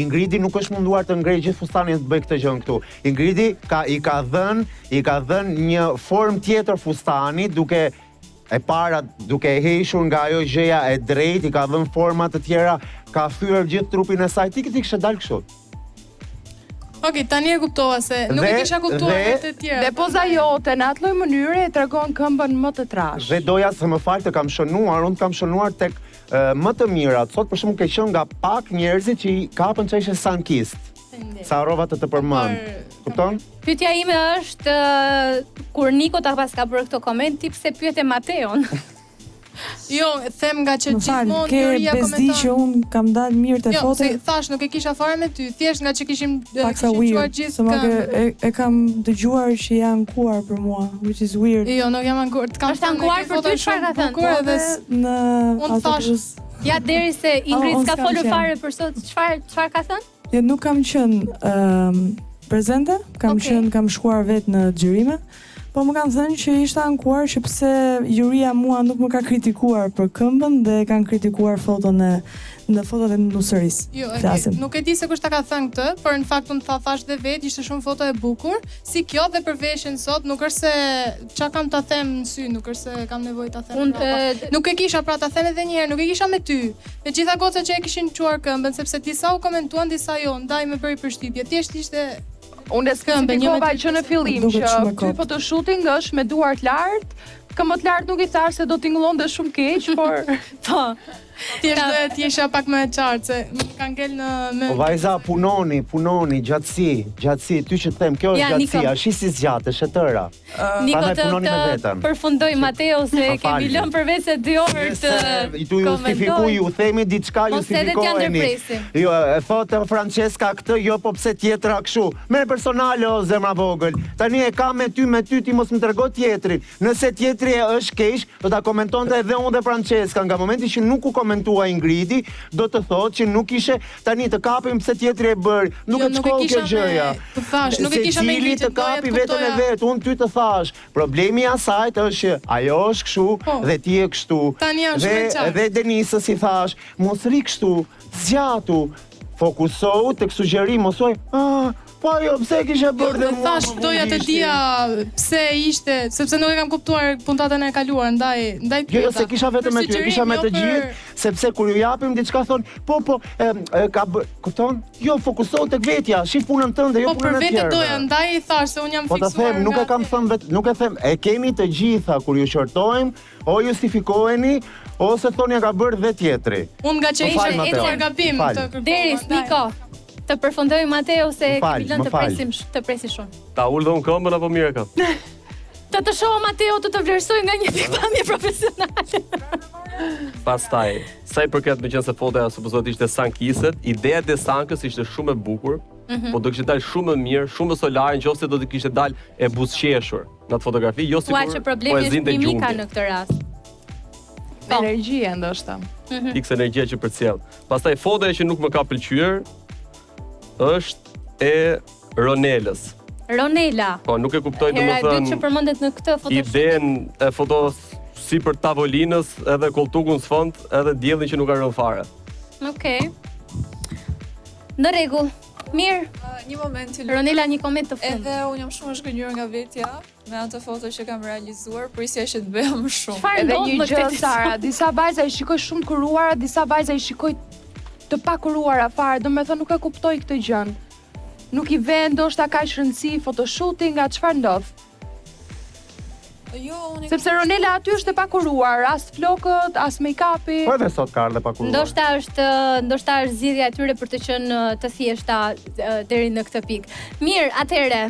D: Ingridi nuk është munduar të ngrejë gjithë fustanin të bëj këtë gjë këtu. Ingridi i ka dhënë një formë tjetër fustanit duke hequr nga ajo gjëja e drejtë, i ka dhënë forma të tjera, ka thyer gjithë trupin e saj, ti kishte dalë kështu.
G: Okej, tani e kuptova se nuk e kisha kuptuar të tjera.
C: Dhe poza jote në atë lloj mënyre e tregon këmbën më të trash.
D: Dhe doja se më fal të kam shënuar, unë kam shënuar tek më të mirat. Sot për shembull ke qenë nga pak njerëzit që i kapën çështje sankist. Sa harrova të përmend. Kupton?
A: Pyetja ime është kur Niko ta pas ka bërë këtë koment, ti pse pyete Mateon?
G: Jo, them nga që gjithmonë teoria komentar.
S: Ke bezdi që unë kam dalë mirë te foto.
G: Jo, thash nuk e kisha fare me ty, thjesht nga që kishim
S: quar gjithë këmbën. E kam dëgjuar që janë ankuar për mua, which is weird.
G: Jo, nuk jam ankuar.
A: Është ankuar për ty, çfarë ka thënë?
G: Unë thash.
A: Ja deri se Ingrid s'ka folur fare për sot, çfarë ka thënë?
S: Jo, nuk kam qenë prezente, kam shkuar vetë në xhirime, po më kanë thënë që ishte ankuar që pse juria mua nuk më ka kritikuar për këmbën dhe kanë kritikuar fotot e nusërisë.
G: Jo, nuk e di se kush ta ka thënë këtë, por në fakt unë thash dhe vetë, ishte shumë foto e bukur, si kjo dhe për veshjen sot, nuk është se çka kam ta them në sy, nuk është se kam nevojë ta them. Nuk e kisha pra ta them edhe një herë, nuk e kisha me ty. Me gjitha gocat që e kishin quar këmbën, sepse disa u komentuan, disa jo, ndaj më bëri përshtypje. Thjesht ishte
C: unë specifikova që në fillim që ky photoshooting është me duart lart, këmbët lart nuk i thash se do t'ingëllonte shumë keq, por
G: po. Ti isha pak më e qartë se më kanë ngel në
D: Po vajza, punoni, gjatësi, ty që them, kjo është gjatësia, shisi zgjatesh e tëra.
A: Niko të përfundoj Mateo se kemi lënë për vetë 2 orë të
D: i tu justifikoj, ju themi diçka, justifikojeni. Jo, e thotë Francesca këtë, jo po pse tjetra kështu. Merr personale o zemra vogël. Tani e kam me ty ti mos më trego tjetrin. Nëse tjetri është keq, do ta komentonte edhe unë dhe Francesca, nga momenti që nuk u komentua Ingridi, do të thotë që nuk ishe tani të kapim pse tjetri e bëri. Nuk e shkon kjo gjëja.
G: Po thash, nuk e kisha me Ingridi
D: të kapi veten e vet, unë ty të thash. Problemi i asaj është që ajo është kështu dhe ti je kështu. Dhe Denisës i thash, mos ri kështu, zgjatu, fokusohu tek sugjerimi, mos thuaj, po jo, pse kishe bërë dhe mua?
G: Thash, doja të dija pse ishte, sepse nuk e kam kuptuar puntatën e kaluar, ndaj ty.
D: Jo, se kisha vetëm me ty, kisha me të gjithë, sepse kur ju japim diçka thon, ka kupton? Jo, fokusohu tek vetja, shih punën tënde, jo punën e tjerëve. Po për vetë
G: doja, ndaj i thash se un jam fiksuar.
D: Po ta them, nuk e kam thënë vetë, nuk e them, e kemi të gjitha kur ju qortojmë, o justifikoheni, ose thoni ka bërë dhe tjetri.
G: Unë nga që ishte e gabim të kërkova.
A: Deris, Niko, të përfundoj Mateo se kemi lënë të presi shumë.
B: Ta ul dhe unë këmbën apo mirë kam?
A: Të shoh Mateo të vlerësoj nga një pikpamje profesionale.
B: Pastaj, sa i përket me qenë se fotoja supozohet ishte sankiset, ideja e sankës ishte shumë e bukur, po do kishte dalë shumë më mirë, shumë më solare nëse do të kishte dalë e buzëqeshur në atë fotografi, jo sikur
A: poezin të gjumit. Mimika në këtë rast.
C: Energjia ndoshta.
B: Pikë energjia që përcjell. Pastaj fotoja që nuk më ka pëlqyer është e Ronelës.
A: Ronela.
B: Po nuk e kuptoj domethënë.
A: Herë që përmendet në këtë foto.
B: Idenë e fotos sipër tavolinës, edhe koltukun s'fond, edhe diellin që nuk ka rënë fare.
A: Okej. Në rregull. Mirë.
E: Një moment që
A: Ronela, një koment të fundit.
E: Edhe unë jam shumë e shkënqyer nga vetja me atë foto që kam realizuar, prisja që të bëja më shumë.
A: Çfarë
C: Edhe
A: ndodh
C: një
A: më
C: gjë
A: këtë
C: Sara, disa vajza i shikoj shumë të kuruara, disa vajza i shikoj të pa kuruara fare, domethënë nuk e kuptoj këtë gjën. Nuk i vë ndoshta kaq rëndësi photoshooting, çfarë ndodh?
E: Jo, unë
C: Sepse Ronela aty është e pakuruar, as flokët, as make-upi.
D: Po edhe sot ka ardhe pakuruar.
A: Ndoshta është zgjidhja e tyre për të qenë të thjeshta deri në këtë pikë. Mirë, atëherë,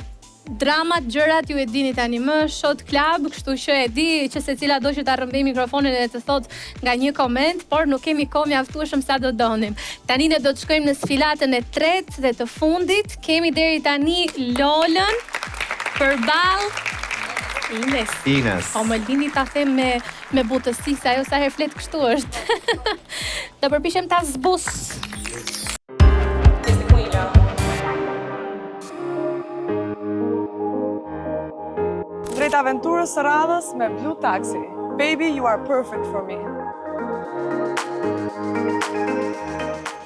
A: dramat, gjërat ju e dini tani më Shot Club, kështu që e di që secila do që ta rrëmbej mikrofonin e të thot nga një koment, por nuk kemi kohë mjaftueshëm sa do donim. Tani ne do të shkojmë në sfilatën e tretë dhe të fundit. Kemi deri tani Lolën përballë Ines. Po më lini ta them me butësi se ajo sa herë flet kështu është. Do përpiqem ta zbus.
U: Drejt aventurës së radhës me Blue Taxi. Baby, you are perfect for me.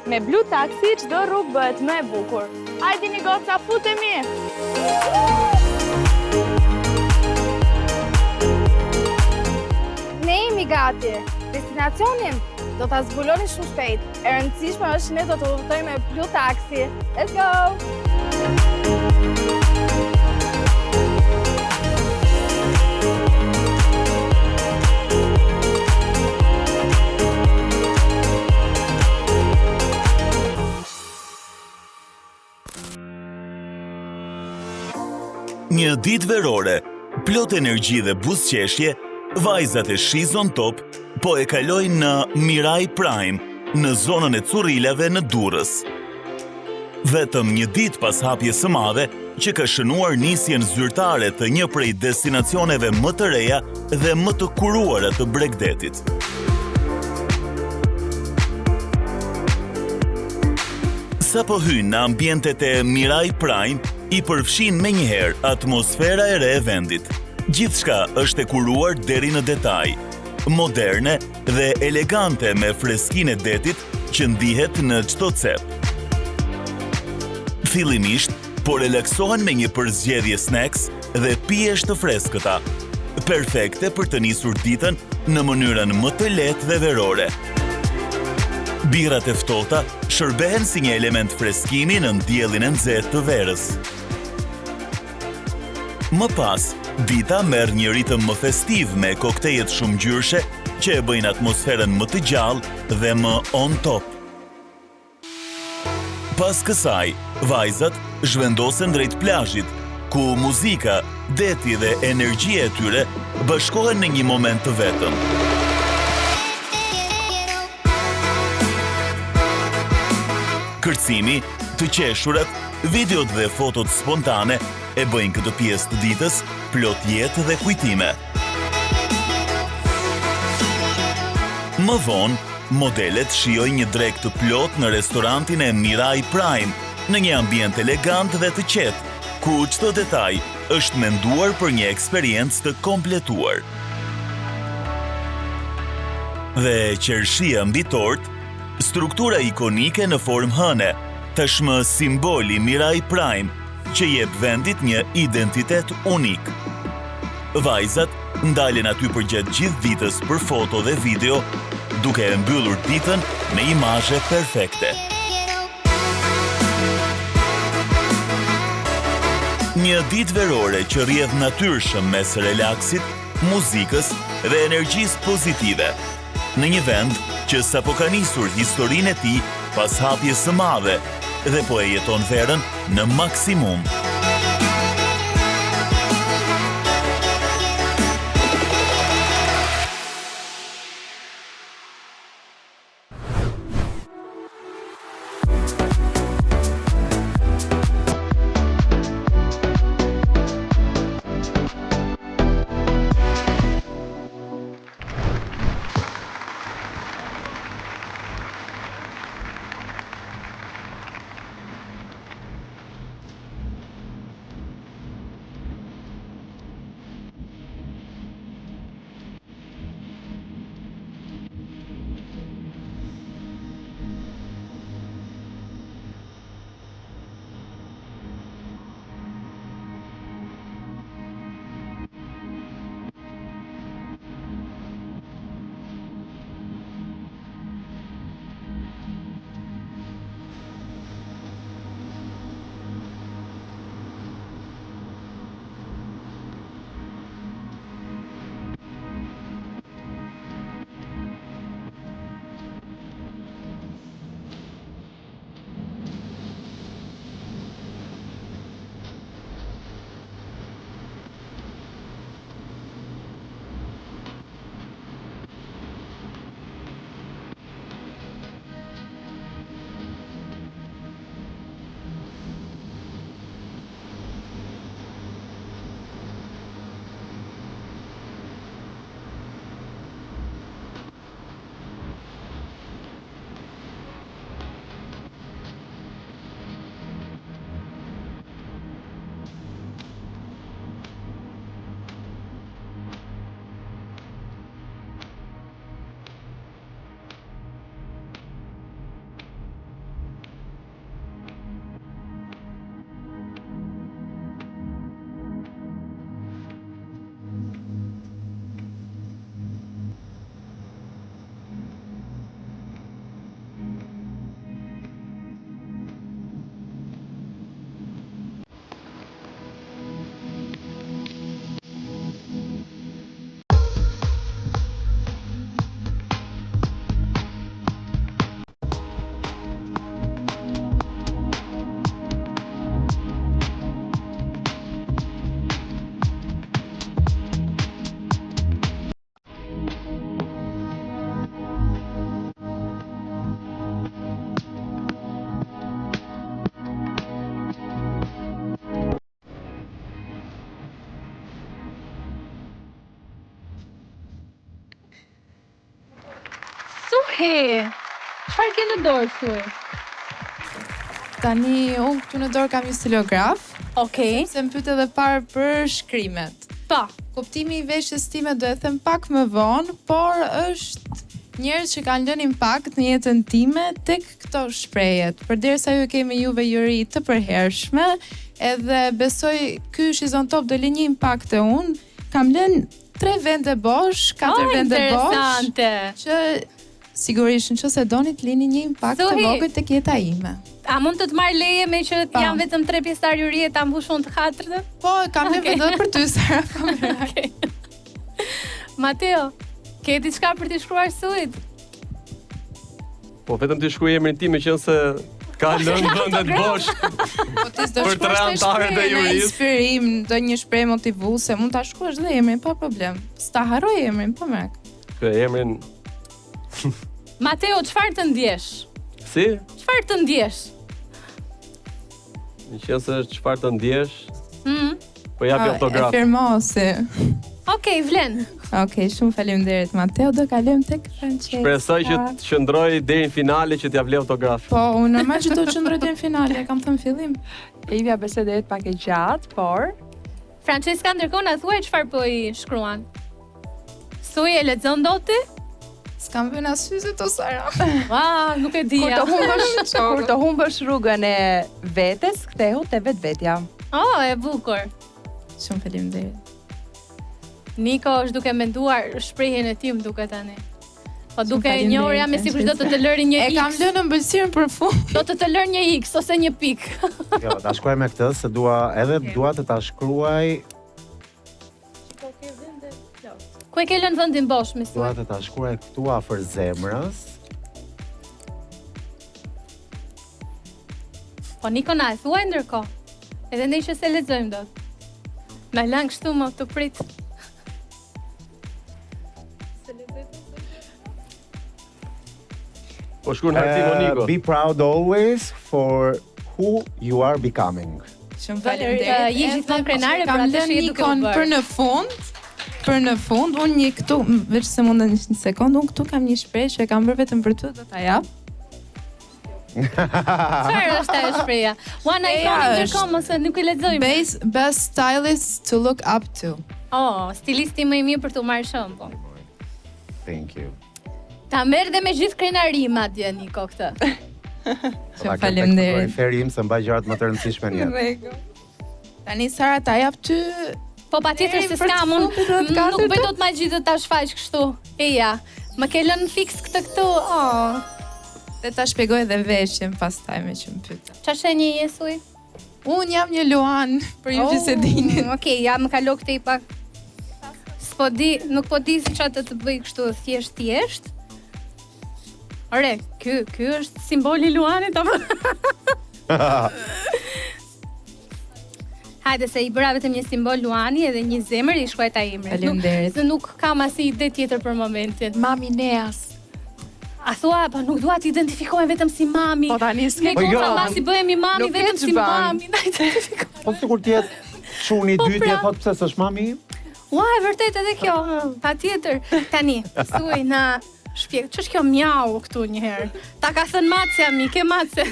I: Me Blue Taxi çdo rrugë bëhet më e bukur. Hajdini goca, futemi! Ne jemi gati. Destinacionin do ta zbuloni shumë shpejt. E rëndësishme është ne do të udhëtojmë me Blue Taxi. Let's go!
J: Një ditë verore, plot energji dhe buzëqeshje, vajzat e She's on Top po e kalojnë në Mirai Prime, në zonën e Currilave në Durrës. Vetëm një ditë pas hapjes së madhe, që ka shënuar nisjen zyrtare të një prej destinacioneve më të reja dhe më të kuruara të Bregdetit. Sa po hyn në ambientet e Mirai Prime, i përfshin me njëherë atmosfera e re e vendit. Gjithçka është e kuruar deri në detaj, moderne dhe elegante me freskinë e detit që ndihet në çdo cep. Fillimisht, po relaksohen me një përzgjedhje snacks dhe pijesh të freskëta, perfekte për të nisur ditën në mënyrën më të lehtë dhe verore. Birrat e ftohta shërbehen si një element freskimi në diellin e nxehtë të verës. Më pas, dita merr një ritëm më festiv me koktejet shumë ngjyrshe që e bëjnë atmosferën më të gjallë dhe më on top. Pas kësaj, vajzat zhvendosen drejt plazhit, ku muzika, deti dhe energjia e tyre bashkohen në një moment të vetëm. Kërcimi, të qeshurat, videot dhe fotot spontane e bëjnë këtë pjesë të ditës plot jetë dhe kujtime. Më vonë, modelet shijojnë një drekë të plot në restorantin e Mirai Prime, në një ambient elegant dhe të qetë, ku çdo detaj është menduar për një eksperiencë të kompletuar. Dhe qershia mbi tort, struktura ikonike në formë hëne, tashmë simboli Mirai Prime, që jep vendit një identitet unik. Vajzat ndalen aty përgjatë gjithë ditës për foto dhe video, duke e mbyllur ditën me imazhe perfekte. Një ditë verore që rrjedh natyrshëm mes relaksit, muzikës dhe energjisë pozitive, në një vend që sapo ka nisur historinë e tij pas hapjes së madhe dhe po e jeton verën në maksimum.
A: Okej. Çfarë ke në dorë thuaj?
P: Tani unë këtu në dorë kam një stilograf.
A: Okej.
P: Se më pyet edhe parë për shkrimet.
A: Po.
P: Kuptimi i veshjes time do e them pak më vonë, por është njerëz që kanë lënë impakt në jetën time tek këto shprehjet. Përderisa ju kemi juve juri të përhershme, edhe besoj ky Shizon Top do lë një impakt te unë. Kam lënë 3 vende bosh, 4 vende bosh.
A: Interesante.
P: Që sigurisht nëse doni të lini një impakt të vogël tek jeta ime.
A: A mund të marr leje me që janë vetëm 3 pjesëtar jurie ta mbushun të 4?
P: Po, kam lënë edhe për ty Sara.
A: Okej. Mateo, ke diçka për t'i shkruar Suit?
B: Po vetëm t'i shkruaj emrin tim, meqense ka lënë vendet bosh.
P: Po ti s'do
B: Për tre
P: shkruash
B: anëtarët e jurisë.
P: inspirim, ndonjë shprehje motivuese, mund ta shkruash dhe emrin pa problem. S'ta harroj emrin, po merk.
B: Emrin
A: Mateo, çfarë të ndjesh?
B: si?
A: Çfarë të ndjesh?
B: Meqense çfarë të ndjesh?
A: Mhm.
B: Po japi
P: E
B: autograf.
P: firmosi.
A: Okej, vlen.
P: Okej, shumë faleminderit Mateo, do kalojmë tek Francesca.
B: Shpresoj që të qëndroj deri në finale që t'ja vle autograf.
P: Po, unë normal që do të qëndroj deri në finale, e kam thënë fillim.
C: Evja besoj do jetë pak e gjatë, por
A: Francesca ndërkohë na thuaj çfarë po i shkruan. Thuaj e lexon doti?
P: S'kam vënë as syze to Sara.
A: Ua, nuk e di.
C: kur të humbësh rrugën e vetes, kthehu te vetvetja.
A: Oh, e bukur.
P: Shumë faleminderit.
A: Niko është duke menduar shprehjen e tim duke tani. Po duke e
P: faleminderit,
A: njohur jam e sigurt do të të lëri një X.
P: E kam lënë ëmbëlsirën për fund.
A: Do të lër një X ose një pik.
D: Jo, ta shkruaj me këtë se dua të ta shkruaj,
A: Ku e ke lënë vendin bosh me
D: dua
A: sy?
D: të ta shkruaj këtu afër zemrës.
A: Po Niko na e thuaj ndërkohë. Edhe ne që se lexojmë dot. Na lan kështu më të prit.
B: Po shkruan hartim o Niko.
D: Be proud always for who you are becoming.
P: Shumë
A: faleminderit. Je gjithmonë krenare për atë që je duke u bërë.
P: Për në fund, unë një këtu, veç se mund një sekond, unë këtu kam një shprehje që e kam bërë vetëm për ty, do ta jap.
A: Çfarë është ajo shpreha? One I found ndërkohë mos e nuk e lexojmë.
P: Best stylist to look up to.
A: Oh, stilisti më i mirë për të marrë shembull.
D: Thank you.
A: Ta merr dhe me gjithë krenari madje Niko këtë.
D: Shumë
P: faleminderit.
D: Ferim se mbaj gjërat më të rëndësishme në jetë.
P: Tani Sara ta jap ty.
A: Po patjetër se s'kam unë. Nuk bëj dot magji të ta shfaq kështu. Eja, më ke lënë fiks këtu. Oh.
P: Dhe ta shpjegoj edhe veshjen pastaj me që më pyet.
A: Çfarë shenjë je Suj?
P: Unë jam një Luan, për ju që se dini.
A: Okej, ja më kalo këtë i pak. S'po di, nuk po di si çfarë të bëj kështu thjesht. Ore, ky është simboli i Luanit apo? Hajde se i bëra vetëm një simbol Luani edhe një zemër i shkruajta emrin.
P: Faleminderit.
A: Se nuk kam asnjë ide tjetër për momentin.
C: Mami Neas.
A: A thua, po nuk dua të identifikohem vetëm si mami.
C: Po tani s'ke.
A: Po jo, mbasi bëhemi mami vetëm si mami. Na identifikojmë.
D: Po sikur të jetë çuni i dytë, po pse s'është mami?
A: Ua, e vërtet edhe kjo. Patjetër. Tani, thuaj na shpjeg, ç'është kjo mjau këtu një herë? Ta ka thënë Macja mi, ke Mace.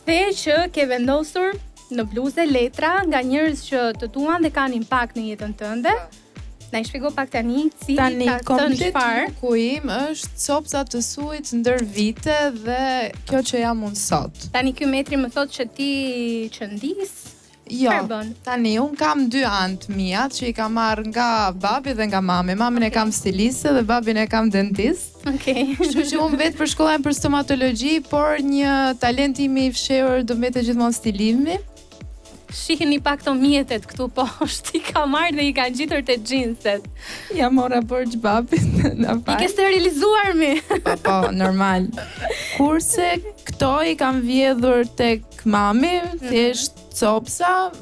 A: The që ke vendosur në bluzë letra nga njerëz që të duan dhe kanë impakt në jetën tënde. Na i shpjego pak tani cili ka thënë çfarë.
P: Ku im është copsa të Suit ndër vite dhe kjo që jam unë sot.
A: Tani ky metri më thotë që ti qëndis?
P: Jo, tani unë kam 2 anë të mia që i kam marrë nga babi dhe nga mami. Mamin e kam stiliste dhe babin e kam dentist.
A: Okej.
P: Kështu që unë vetë përshkollem për stomatologji, por një talent im i fshehur do mbetet gjithmonë stilimi.
A: Shihni pak këto mjetet këtu poshtë, i ka marrë dhe i ka ngjitur te xhinset.
P: Ja mora borxh babit na fal.
A: I ke sterilizuar mi.
P: Po, normal. Kurse këto i kam vjedhur tek mami, thjesht copsa,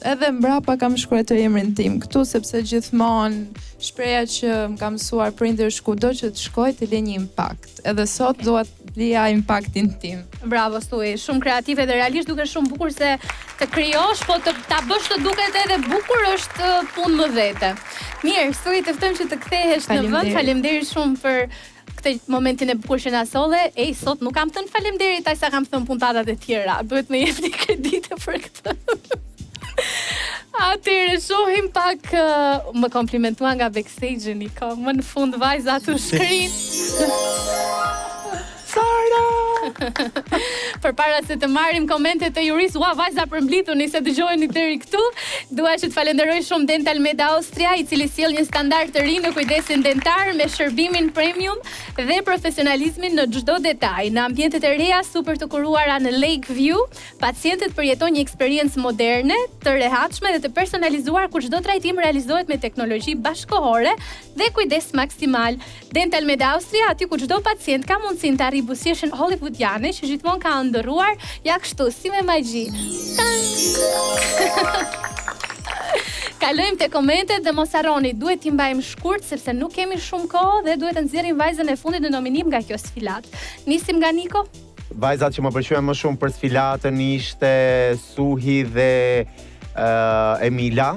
P: edhe mbrapa kam shkruar emrin tim këtu sepse gjithmonë shpreha që më ka mësuar prindër kudo që të shkoj të lë një impakt. Edhe sot dua të lija impaktin tim.
A: Bravo Thuaj, shumë kreative dhe realisht duket shumë bukur se të krijosh, po ta bësh të duket edhe bukur është punë më vete. Mirë, Thuaj, të ftojmë që të kthehesh në vend. Faleminderit shumë për këtë momentin e bukur që na solle. Sot nuk kam thënë faleminderit aj sa kam thënë puntatat e tjera. Duhet me jepni kredite për këtë. Atëherë shohim pak më komplimentuan nga backstage-i Niko. Më në fund vajza të shkrin. Përpara se të marrim komentet e Juris, vajza përmblituni se dëgjojeni deri këtu. Dua që të falenderoj shumë Dental Med Austria, i cili sjell një standard të ri në kujdesin dentar me shërbimin premium dhe profesionalizmin në çdo detaj. Në ambientet e reja super të kuruara në Lake View, pacientët përjetojnë një eksperiencë moderne, të rehatshme dhe të personalizuar ku çdo trajtim realizohet me teknologji bashkëkohore dhe kujdes maksimal. Dental Med Austria, aty ku çdo pacient ka mundësinë të arrijë buzëqeshjen hollywoodiane që gjithmonë ka ndërruar, ja kështu si me magji. Kalojmë te komentet dhe mos harroni, duhet t'i mbajmë shkurt sepse nuk kemi shumë kohë dhe duhet të nxjerrim vajzën e fundit në nominim nga kjo sfilat. Nisim nga Niko.
D: Vajzat që më pëlqyen më shumë për sfilatën ishte Suhi dhe Emila.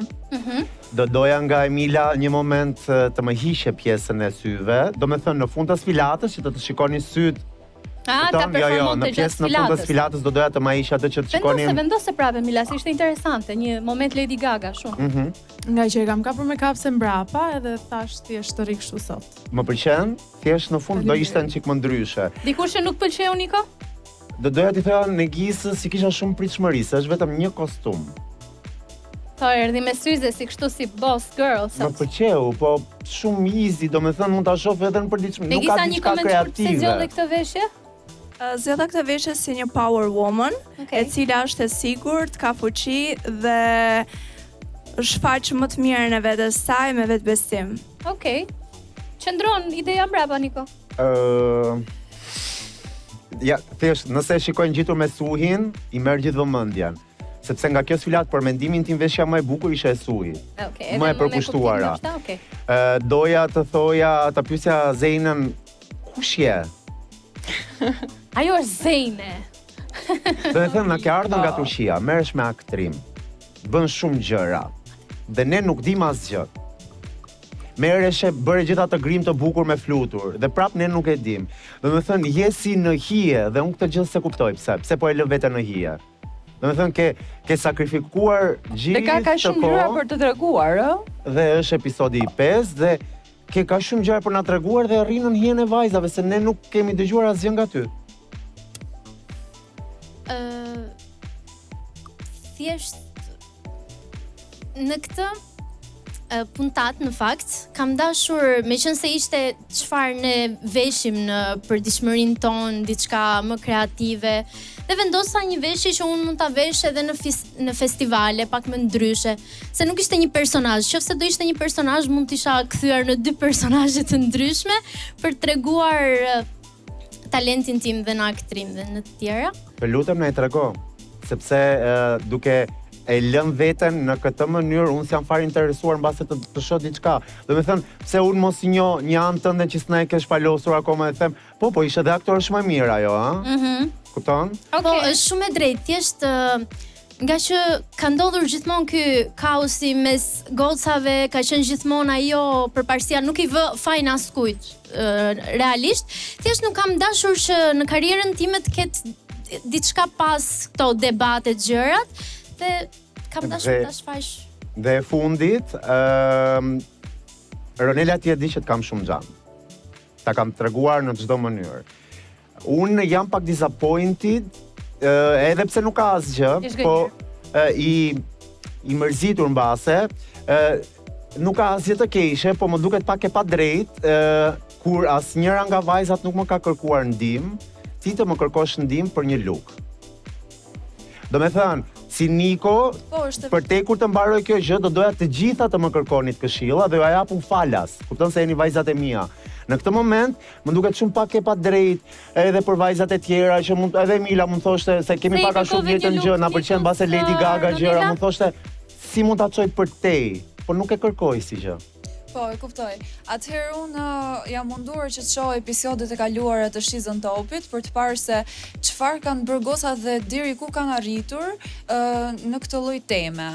D: Do doja nga Emila një moment të më hiqe pjesën e syve, do me thënë në fund të sfilatës që të shikoni syt.
A: Ta performon të gjatë sfilatës.
D: Në fund të sfilatës do doja të më hiqe atë që të shikonin.
A: Vendose prapë Emila, se ishte interesante, një moment Lady Gaga shumë.
Q: Nga që e kam kapur me kapse mbrapa edhe thash thjesht të ri kështu sot.
D: Më pëlqen, thjesht në fund do ishte një çik më ndryshe.
A: Dikush që nuk pëlqeu Niko?
D: Do doja t'i thoja Negisës si kisha shumë pritshmëri, se është vetëm një kostum.
A: Po erdhi me syze si kështu si boss girl.
D: Më pëlqeu, po shumë easy, domethënë mund ta shoh edhe në përditshëm, nuk ka diçka kreative.
A: Se zgjodhe këtë veshje?
T: Zgjodha këtë veshje si një power woman, e cila është e sigurt, ka fuqi dhe shfaq më të mirën e vetes saj me vetbesim.
A: Okej. Qëndron ideja mbrapa Niko.
D: Ja, thjesht, nëse shikojnë gjitur me Suhin, i merr gjithë vëmendjen. Sepse nga kjo sfilat për mendimin tim veshja më e bukur ishte e Suhit. Më e përkushtuara. Doja të thoja, ta pyesja Zeinën, kush je?
A: Ajo është Zeine.
D: Do të them, na ke ardhur nga Turqia, merresh me aktrim. Bën shumë gjëra. Dhe ne nuk dim asgjë. Merreshe, bëre gjitha të grim të bukur me flutur, dhe prap ne nuk e dim. Do të thënë, je si në hije, dhe unë këtë gjë se kuptoj pse po e lë veten në hije. Do të thënë ke sakrifikuar gjithë.
C: Dhe ka shumë gjëra për të treguar, ë?
D: Dhe është episodi i 5 dhe ka shumë gjëra për na treguar dhe rrin në hijen e vajzave se ne nuk kemi dëgjuar asgjë nga ty.
N: Thjesht në këtë puntat në fakt kam dashur, meqense ishte çfarë ne veshim në përditshmërinë tonë, diçka më kreative, dhe vendosa një veshje që unë mund ta vesh edhe në festivale pak më ndryshe, se nuk ishte një personazh. Nëse do ishte një personazh, mund t'isha kthyer në 2 personazhe të ndryshme për treguar talentin tim dhe në aktrim dhe në të tjera.
D: Për lutem na e trego, sepse duke e lëm veten në këtë mënyrë, unë s'jam fare interesuar mbase të shoh diçka. Do të thënë, pse unë mos i njoh një anë tënde që s'na e ke shpalosur akoma e them, po ishte edhe aktorësh më mirë ajo, ha? Kupton?
N: Po, është shumë e drejtë, thjesht nga që ka ndodhur gjithmonë ky kaosi mes gocave, ka qenë gjithmonë ajo përparësia, nuk i vë fajin askujt realisht. Thjesht nuk kam dashur që në karrierën time të ketë diçka pas këto debate gjërat. Dhe kam dashur ta shfaq.
D: Dhe fundit, Ronela ti e di që të kam shumë xhan. Ta kam treguar në çdo mënyrë. Unë jam pak disappointed, edhe pse nuk ka asgjë, po i mërzitur mbase, nuk ka asgjë të keqe, po më duket pak e padrejt kur asnjëra nga vajzat nuk më ka kërkuar ndihmë, ti të më kërkosh ndihmë për një look. Do me thënë, si Niko, për te kur të mbaroj kjo gjë, do doja të gjitha të më kërkonit këshilla dhe ja japun falas. Kupton se jeni vajzat e mia. Në këtë moment, më duket shumë pak e padrejt edhe për vajzat e tjera që mund edhe Mila mund thoshte se kemi pak a shumë vjetën gjë, na pëlqen mbase Lady Gaga gjëra, mund thoshte si mund ta çoj për te, por nuk e kërkoj si gjë.
H: Po, e kuptoj. Atëherë unë jam munduar që të shoh episodet e kaluara të Shizën Topit për të parë se çfarë kanë bërë gocat dhe deri ku kanë arritur në këtë lloj teme.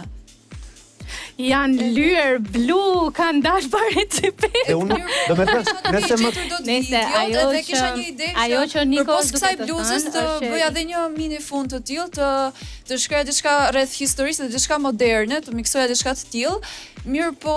A: janë lyer blu, kanë dash participet.
D: E unë, do me thënë,
A: nëse ajo që Nikos
H: duke kësaj bluzës të bëja edhe një mini fund të tillë, të shkruaja diçka rreth historisë, diçka moderne, të miksoja diçka të tillë. Mirë po,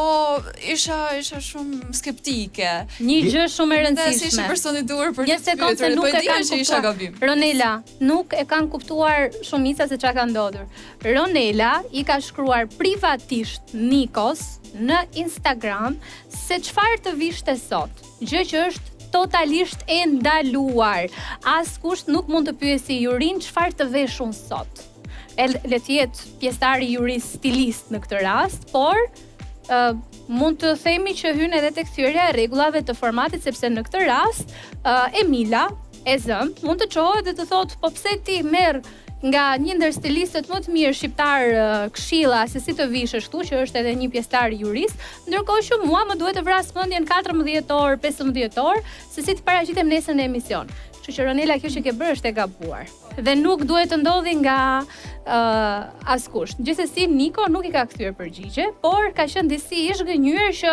H: isha shumë skeptike.
A: Një gjë shumë e rëndësishme.
H: Dhe si ishe personi duhur për
A: një sekondë se nuk e kanë
H: kuptuar.
A: Ronela, nuk e kanë kuptuar shumica se çka ka ndodhur. Ronela i ka shkruar privatisht Nikos në Instagram se çfarë të vishte sot. Gjë që është totalisht e ndaluar. Askush nuk mund të pyesi Jurin çfarë të vesh unë sot. Le të jetë pjesëtari Juris stilist në këtë rast, por mund të themi që hyn edhe tek thyrja e rregullave të formatit, sepse në këtë rast Emila e zëm mund të çohet dhe të thotë po pse ti merr nga një ndër stilistët më të mirë shqiptar këshilla se si të vishësh këtu, që është edhe një pjesëtar Juris, ndërkohë që mua më duhet të vras mendjen 14 orë, 15 orë, se si të paraqitem nesër në emision. Kështu që Ronela, kjo që ke bërë është e gabuar. Dhe nuk duhet të ndodhi nga askush. Gjithsesi Niko nuk i ka kthyer përgjigje, por ka qenë disi i zhgënjur që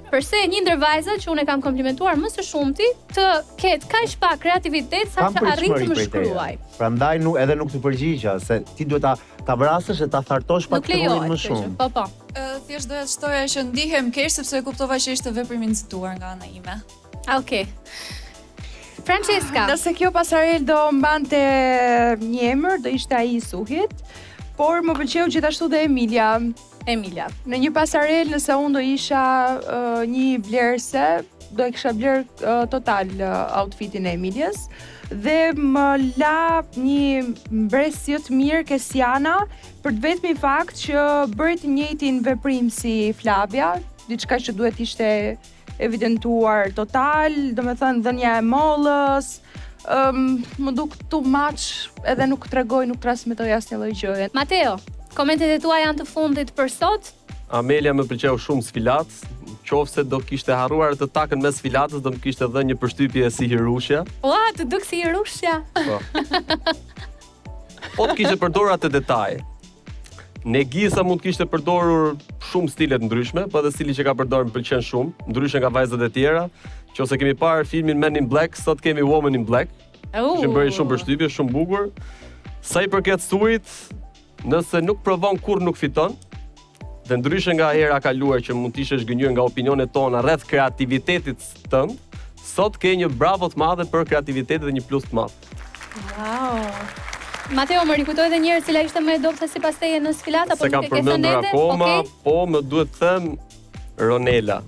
A: përse një ndër vajzat që unë e kam komplimentuar më së shumti të ketë kaq pak kreativitet sa që arrit të më shkruaj.
D: Prandaj nuk të përgjigja, se ti duhet ta vrasësh e ta thartosh pak të më shumë.
A: Po.
H: Thjesht doja të shtoja që ndihem keq sepse e kuptova që ishte veprim i nxituar nga ana ime.
A: Okej. Francesca.
C: Nëse kjo pasarel do mbante një emër, do ishte ai i Suhit, por më pëlqeu gjithashtu dhe Emilia. Në një pasarel, nëse unë do isha një blerëse, do e kisha blerë total outfitin e Emilias, dhe më la një mbresë të mirë Kesiana, për të vetmi fakt që bëri të njëjtin veprim si Flavia, diçka që duhet ishte evidentuar total, do me thënë dhënia e mollës, më duk too much, edhe nuk tregoj, nuk transmetoj asnjë lloj gjëje.
A: Mateo, komentet e tua janë të fundit për sot?
B: Amelia më pëlqeu shumë sfilat, qofse do kishte harruar të takën me sfilatës, do më kishte dhënë një përshtypje si Hirushja.
A: Ua, të duk si Hirushja.
B: Po të kishte përdorur atë detaj. Negisa mund kishte përdorur shumë stilet ndryshme, po edhe stili që ka përdorur më pëlqen shumë, ndryshe nga vajzat e tjera. Qose kemi parë filmin Men in Black, sot kemi Woman in Black. Që më bëri shumë përshtypje, shumë bukur. Sa i përket Suit, nëse nuk provon kur nuk fiton, dhe ndryshe nga hera kaluar që mund të ishe zhgënjur nga opinionet tona rreth kreativitetit tënd, sot ke një bravo të madhe për kreativitetin dhe një plus të madh.
A: Wow. Mateo, më rikujtoj edhe një herë cila ishte më e dobta sipas teje në sfilat apo nuk e ke thënë ende?
B: Se kam përmendur akoma, po më duhet të them Ronela.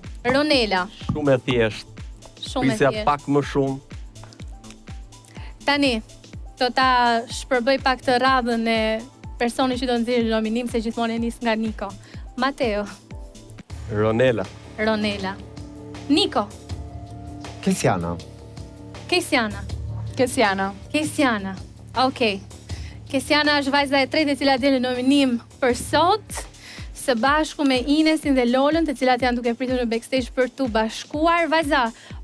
B: Shumë e thjeshtë. Prisja pak më shumë.
A: Tani, do ta shpërbëj pak të radhën e personit që do nxjerrë nominim, se gjithmonë e nis nga Niko. Mateo.
B: Ronela.
A: Niko.
D: Kesiana.
A: Okej. Kesiana është vajza e tretë e cila del në nominim për sot, së bashku me Inesin dhe Lolën, të cilat janë duke pritur në backstage për tu bashkuar. Vajza,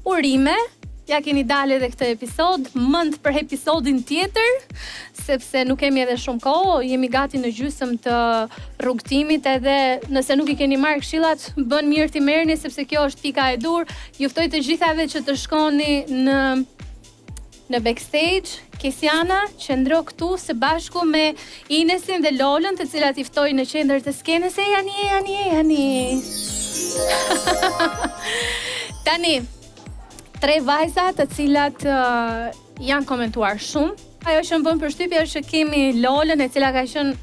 A: urime, ja keni dalë edhe këtë episod, mënd për episodin tjetër, sepse nuk kemi edhe shumë kohë, jemi gati në gjysmë të rrugtimit, edhe nëse nuk i keni marrë këshillat, bën mirë t'i merrni, sepse kjo është pika e dur. Ju ftoj të gjithave që të shkoni në backstage. Kesiana qëndro këtu së bashku me Inesin dhe Lolën, të cilat i ftoj në qendër të skenës. Jani. Tani, 3 vajza të cilat janë komentuar shumë. Ajo që më bën përshtypje është që kemi Lolën, e cila ka qenë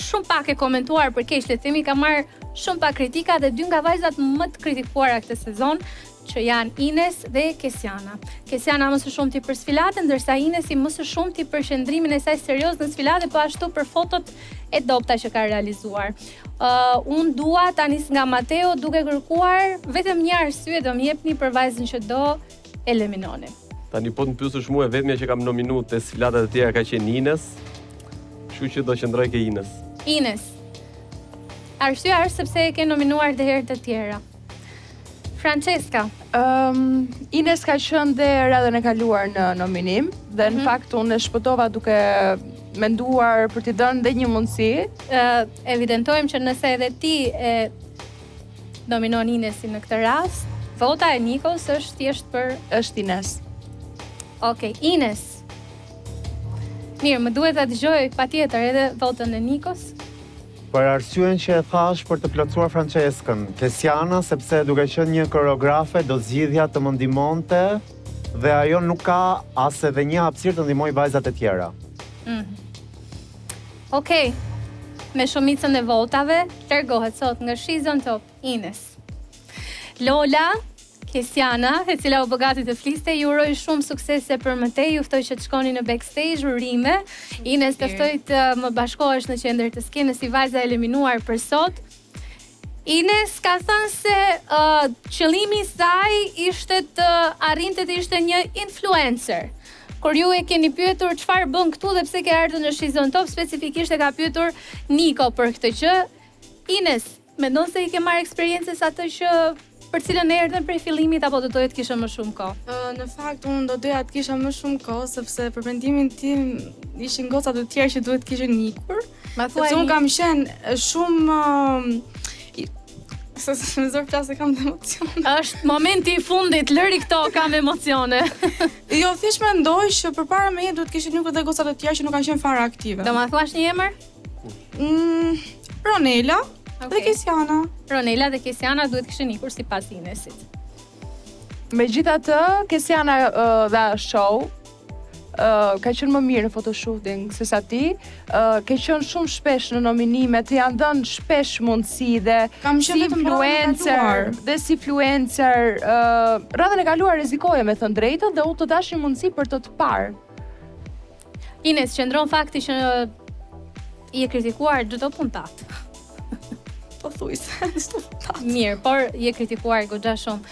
A: shumë pak e komentuar për keq, le të themi, ka marrë shumë pak kritika, dhe 2 nga vajzat më të kritikuara këtë sezon, që janë Ines dhe Kesiana. Kesiana më së shumti për sfilatën, ndërsa Inesi më së shumti për qëndrimin e saj serioz në sfilatë, po ashtu për fotot e dobta që ka realizuar. Unë dua ta nis nga Mateo, duke kërkuar vetëm një arsye, do më jepni për vajzën që do eliminoni.
B: Tani po të më pyesësh mua, vetmja që kam nominuar te sfilatat e tjera ka qenë Ines, kështu që do qëndroj ke Ines.
A: Arsyeja është sepse e ke nominuar dhe herë të tjera. Francesca.
C: Ines ka qenë dhe radhën e kaluar në nominim, dhe në fakt unë e shpëtova duke menduar për t'i dhënë dhe një mundësi.
A: Evidentojmë që nëse edhe ti e nominon Inesin në këtë rast, vota e Nikos është thjesht për...
C: është Ines.
A: Okej, Ines. Mirë, më duhet ta dëgjoj patjetër edhe votën e Nikos.
D: Për arsyen që e thash për të plotësuar Franceskën, Kesiana, sepse duke qenë një koreografe, do zgjidhja të më ndihmonte dhe ajo nuk ka as edhe një hapësirë të ndihmojë vajzat e tjera.
A: Okej, me shumicën e votave, largohet sot nga She's on Top Ines. Lola, Kesiana, e cila u bogati të fliste, ju uroj shumë suksese për mëtej, ju ftoj që të shkoni në backstage, urime. Ines, të ftoj të më bashkohesh në qendër të skenës si vajza eliminuar për sot. Ines ka thënë se qëllimi i saj ishte të arrinte të ishte një influencer. Kur ju e keni pyetur çfarë bën këtu dhe pse ke ardhur në She's on Top, specifikisht e ka pyetur Niko për këtë që. Ines, mendon se i ke marrë eksperiencës atë që për cilën erdhën prej fillimit apo do doja të kisha më shumë kohë?
R: Në fakt unë do doja të kisha më shumë kohë sepse për mendimin tim ishin goca të tjerë që duhet kishin ikur. Sepse unë kam qenë shumë se më zor flasë kam dhe emocione.
A: Është momenti i fundit, lëri këto, kam emocione.
R: Jo, thjesht mendoj që përpara meje duhet kishin ikur dhe goca të tjerë që nuk kanë qenë fare aktive.
A: Do ma thuash një emër?
R: Ronela. Dhe Kesiana.
A: Ronela dhe Kesiana duhet kishin ikur sipas Inesit.
C: Megjithatë, Kesiana dha show, ka qenë më mirë në photoshooting se sa ti, ka qenë shumë shpesh në nominime, të janë dhënë shpesh mundësi dhe si influencer, radhën e kaluar rrezikoje me thënë drejtën dhe u të dash një mundësi për të parë.
A: Ines, qëndron fakti që i e kritikuar çdo puntat.
R: Po thuj se çdo puntat.
A: Mirë, por i e kritikuar goxha shumë.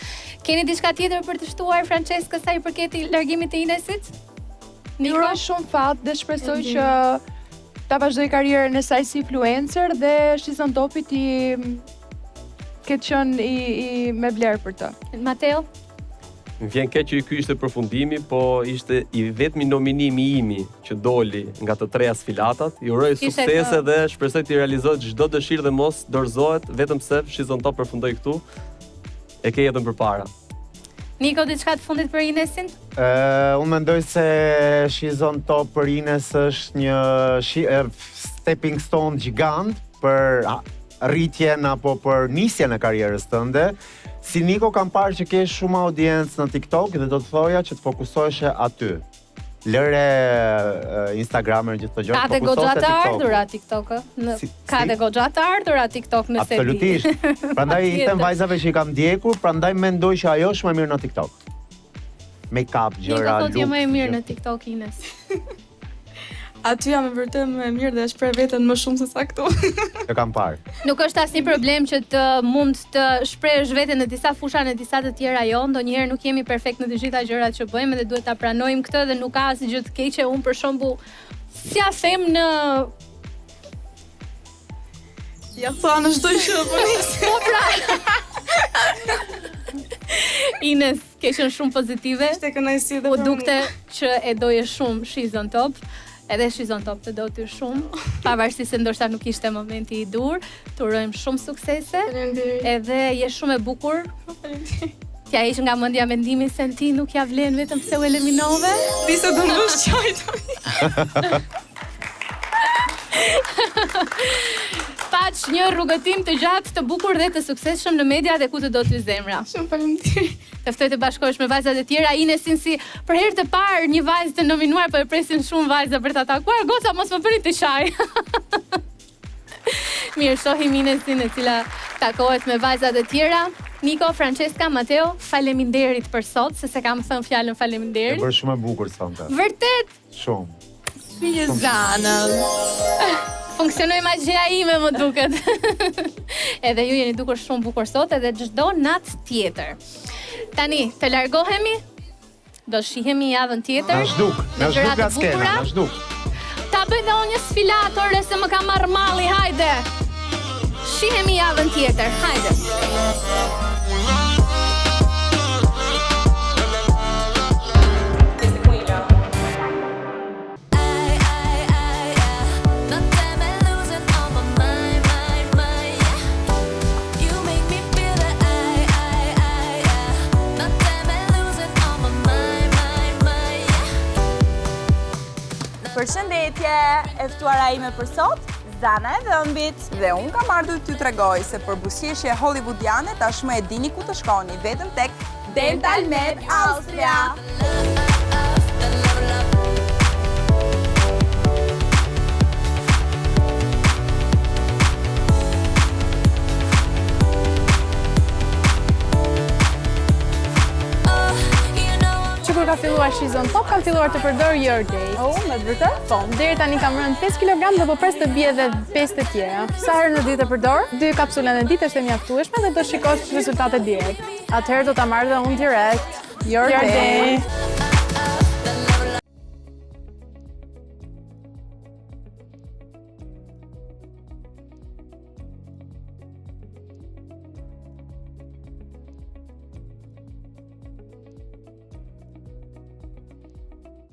A: Keni diçka tjetër për të shtuar Francesca sa i përket largimit të Inesit?
C: Një uroj shumë fat dhe shpresoj që ta vazhdoj karrierën e saj si influencer dhe She's on Top-it i ketë qenë i me vlerë për të.
A: Mateo?
B: Më vjen keq që ky ishte përfundimi, po ishte i vetmi nominimi imi që doli nga të treja sfilatat. Ju uroj suksese dhe shpresoj të realizohet çdo dëshirë dhe mos dorëzohet vetëm pse She's on Top përfundoi këtu. E ke jetën përpara.
A: Niko, diçka të fundit për Inesin?
D: Unë mendoj se She's on Top për Ines është një stepping stone gjigant për rritjen apo për nisjen e karrierës tënde. Si Niko kam parë që ke shumë audiencë në TikTok dhe do të thoja që të fokusoheshe aty. Lëre Instagramer gjithë të gjë,
A: Ka dhe goxha të ardhura TikTok. Ka dhe goxha të ardhura TikTok nëse di.
D: Absolutisht. Prandaj i them vajzave që i kam ndjekur, prandaj mendoj që ajo është më mirë në TikTok. Make-up, gjëra,
A: look. Niko më e mirë në TikTok Ines.
R: Aty jam e vërtet më e mirë dhe e shpreh veten më shumë se sa këtu.
D: E kam parë.
A: Nuk është asnjë problem që të mund të shprehësh veten në disa fusha në disa të tjera jo, ndonjëherë nuk jemi perfekt në të gjitha gjërat që bëjmë dhe duhet ta pranojmë këtë dhe nuk ka asnjë gjë të keqe. Unë për shembull, si ja them në
R: Ja thanë çdo gjë po nis.
A: Po pra. Ines, ke qenë shumë pozitive.
R: Ishte kënaqësi dhe
A: u dukte që e doje shumë She's on Top. Edhe She's on Top të do ty shumë, pavarësisht se ndoshta nuk ishte momenti i dur. Të urojmë shumë suksese. Edhe je shumë e bukur. Tja ish nga mendja mendimi se ti nuk ja vlen vetëm pse u eliminove.
R: Disa do mbush çaj.
A: Paç një rrugëtim të gjatë, të bukur dhe të suksesshëm në media dhe ku të do ty zemra.
R: Shumë faleminderit.
A: Të ftoj të bashkohesh me vajzat e tjera. Inesin si për herë të parë një vajzë të nominuar, po e presin shumë vajza për ta takuar. Goca, mos më bëni të qaj. Mirë, shohim Inesin e cila takohet me vajzat e tjera. Niko, Francesca, Mateo, faleminderit për sot, se se kam thënë fjalën faleminderit.
D: E bërë shumë e bukur sonte.
A: Vërtet?
D: Shumë.
A: Një zanën. Funksionoj magjia ime, më duket. Edhe ju jeni dukur shumë bukur sot, edhe çdo natë tjetër. Tani, të largohemi. Do shihemi javën tjetër.
D: Na zhduk nga skena, na zhduk.
A: Ta bëj dhe unë një sfilatore se më ka marrë malli, hajde. Shihemi javën tjetër, hajde.
I: e ftuara ime për sot, Zana e Dhëmbit.
L: Dhe unë kam ardhur t'ju tregoj se për buzëqeshje hollywoodiane tashmë e dini ku të shkoni, vetëm tek
I: Dental Med Austria.
C: Kur ka filluar She's on Top, kam filluar të përdor Your Day.
F: Me vërtet?
C: Po, deri tani kam rënë 5 kg dhe po pres të bie edhe 5 të tjera.
F: Sa herë në ditë e përdor?
C: 2 kapsula në ditë është e mjaftueshme dhe do shikosh rezultate direkt.
F: Atëherë do ta marr dhe unë direkt. Your Day.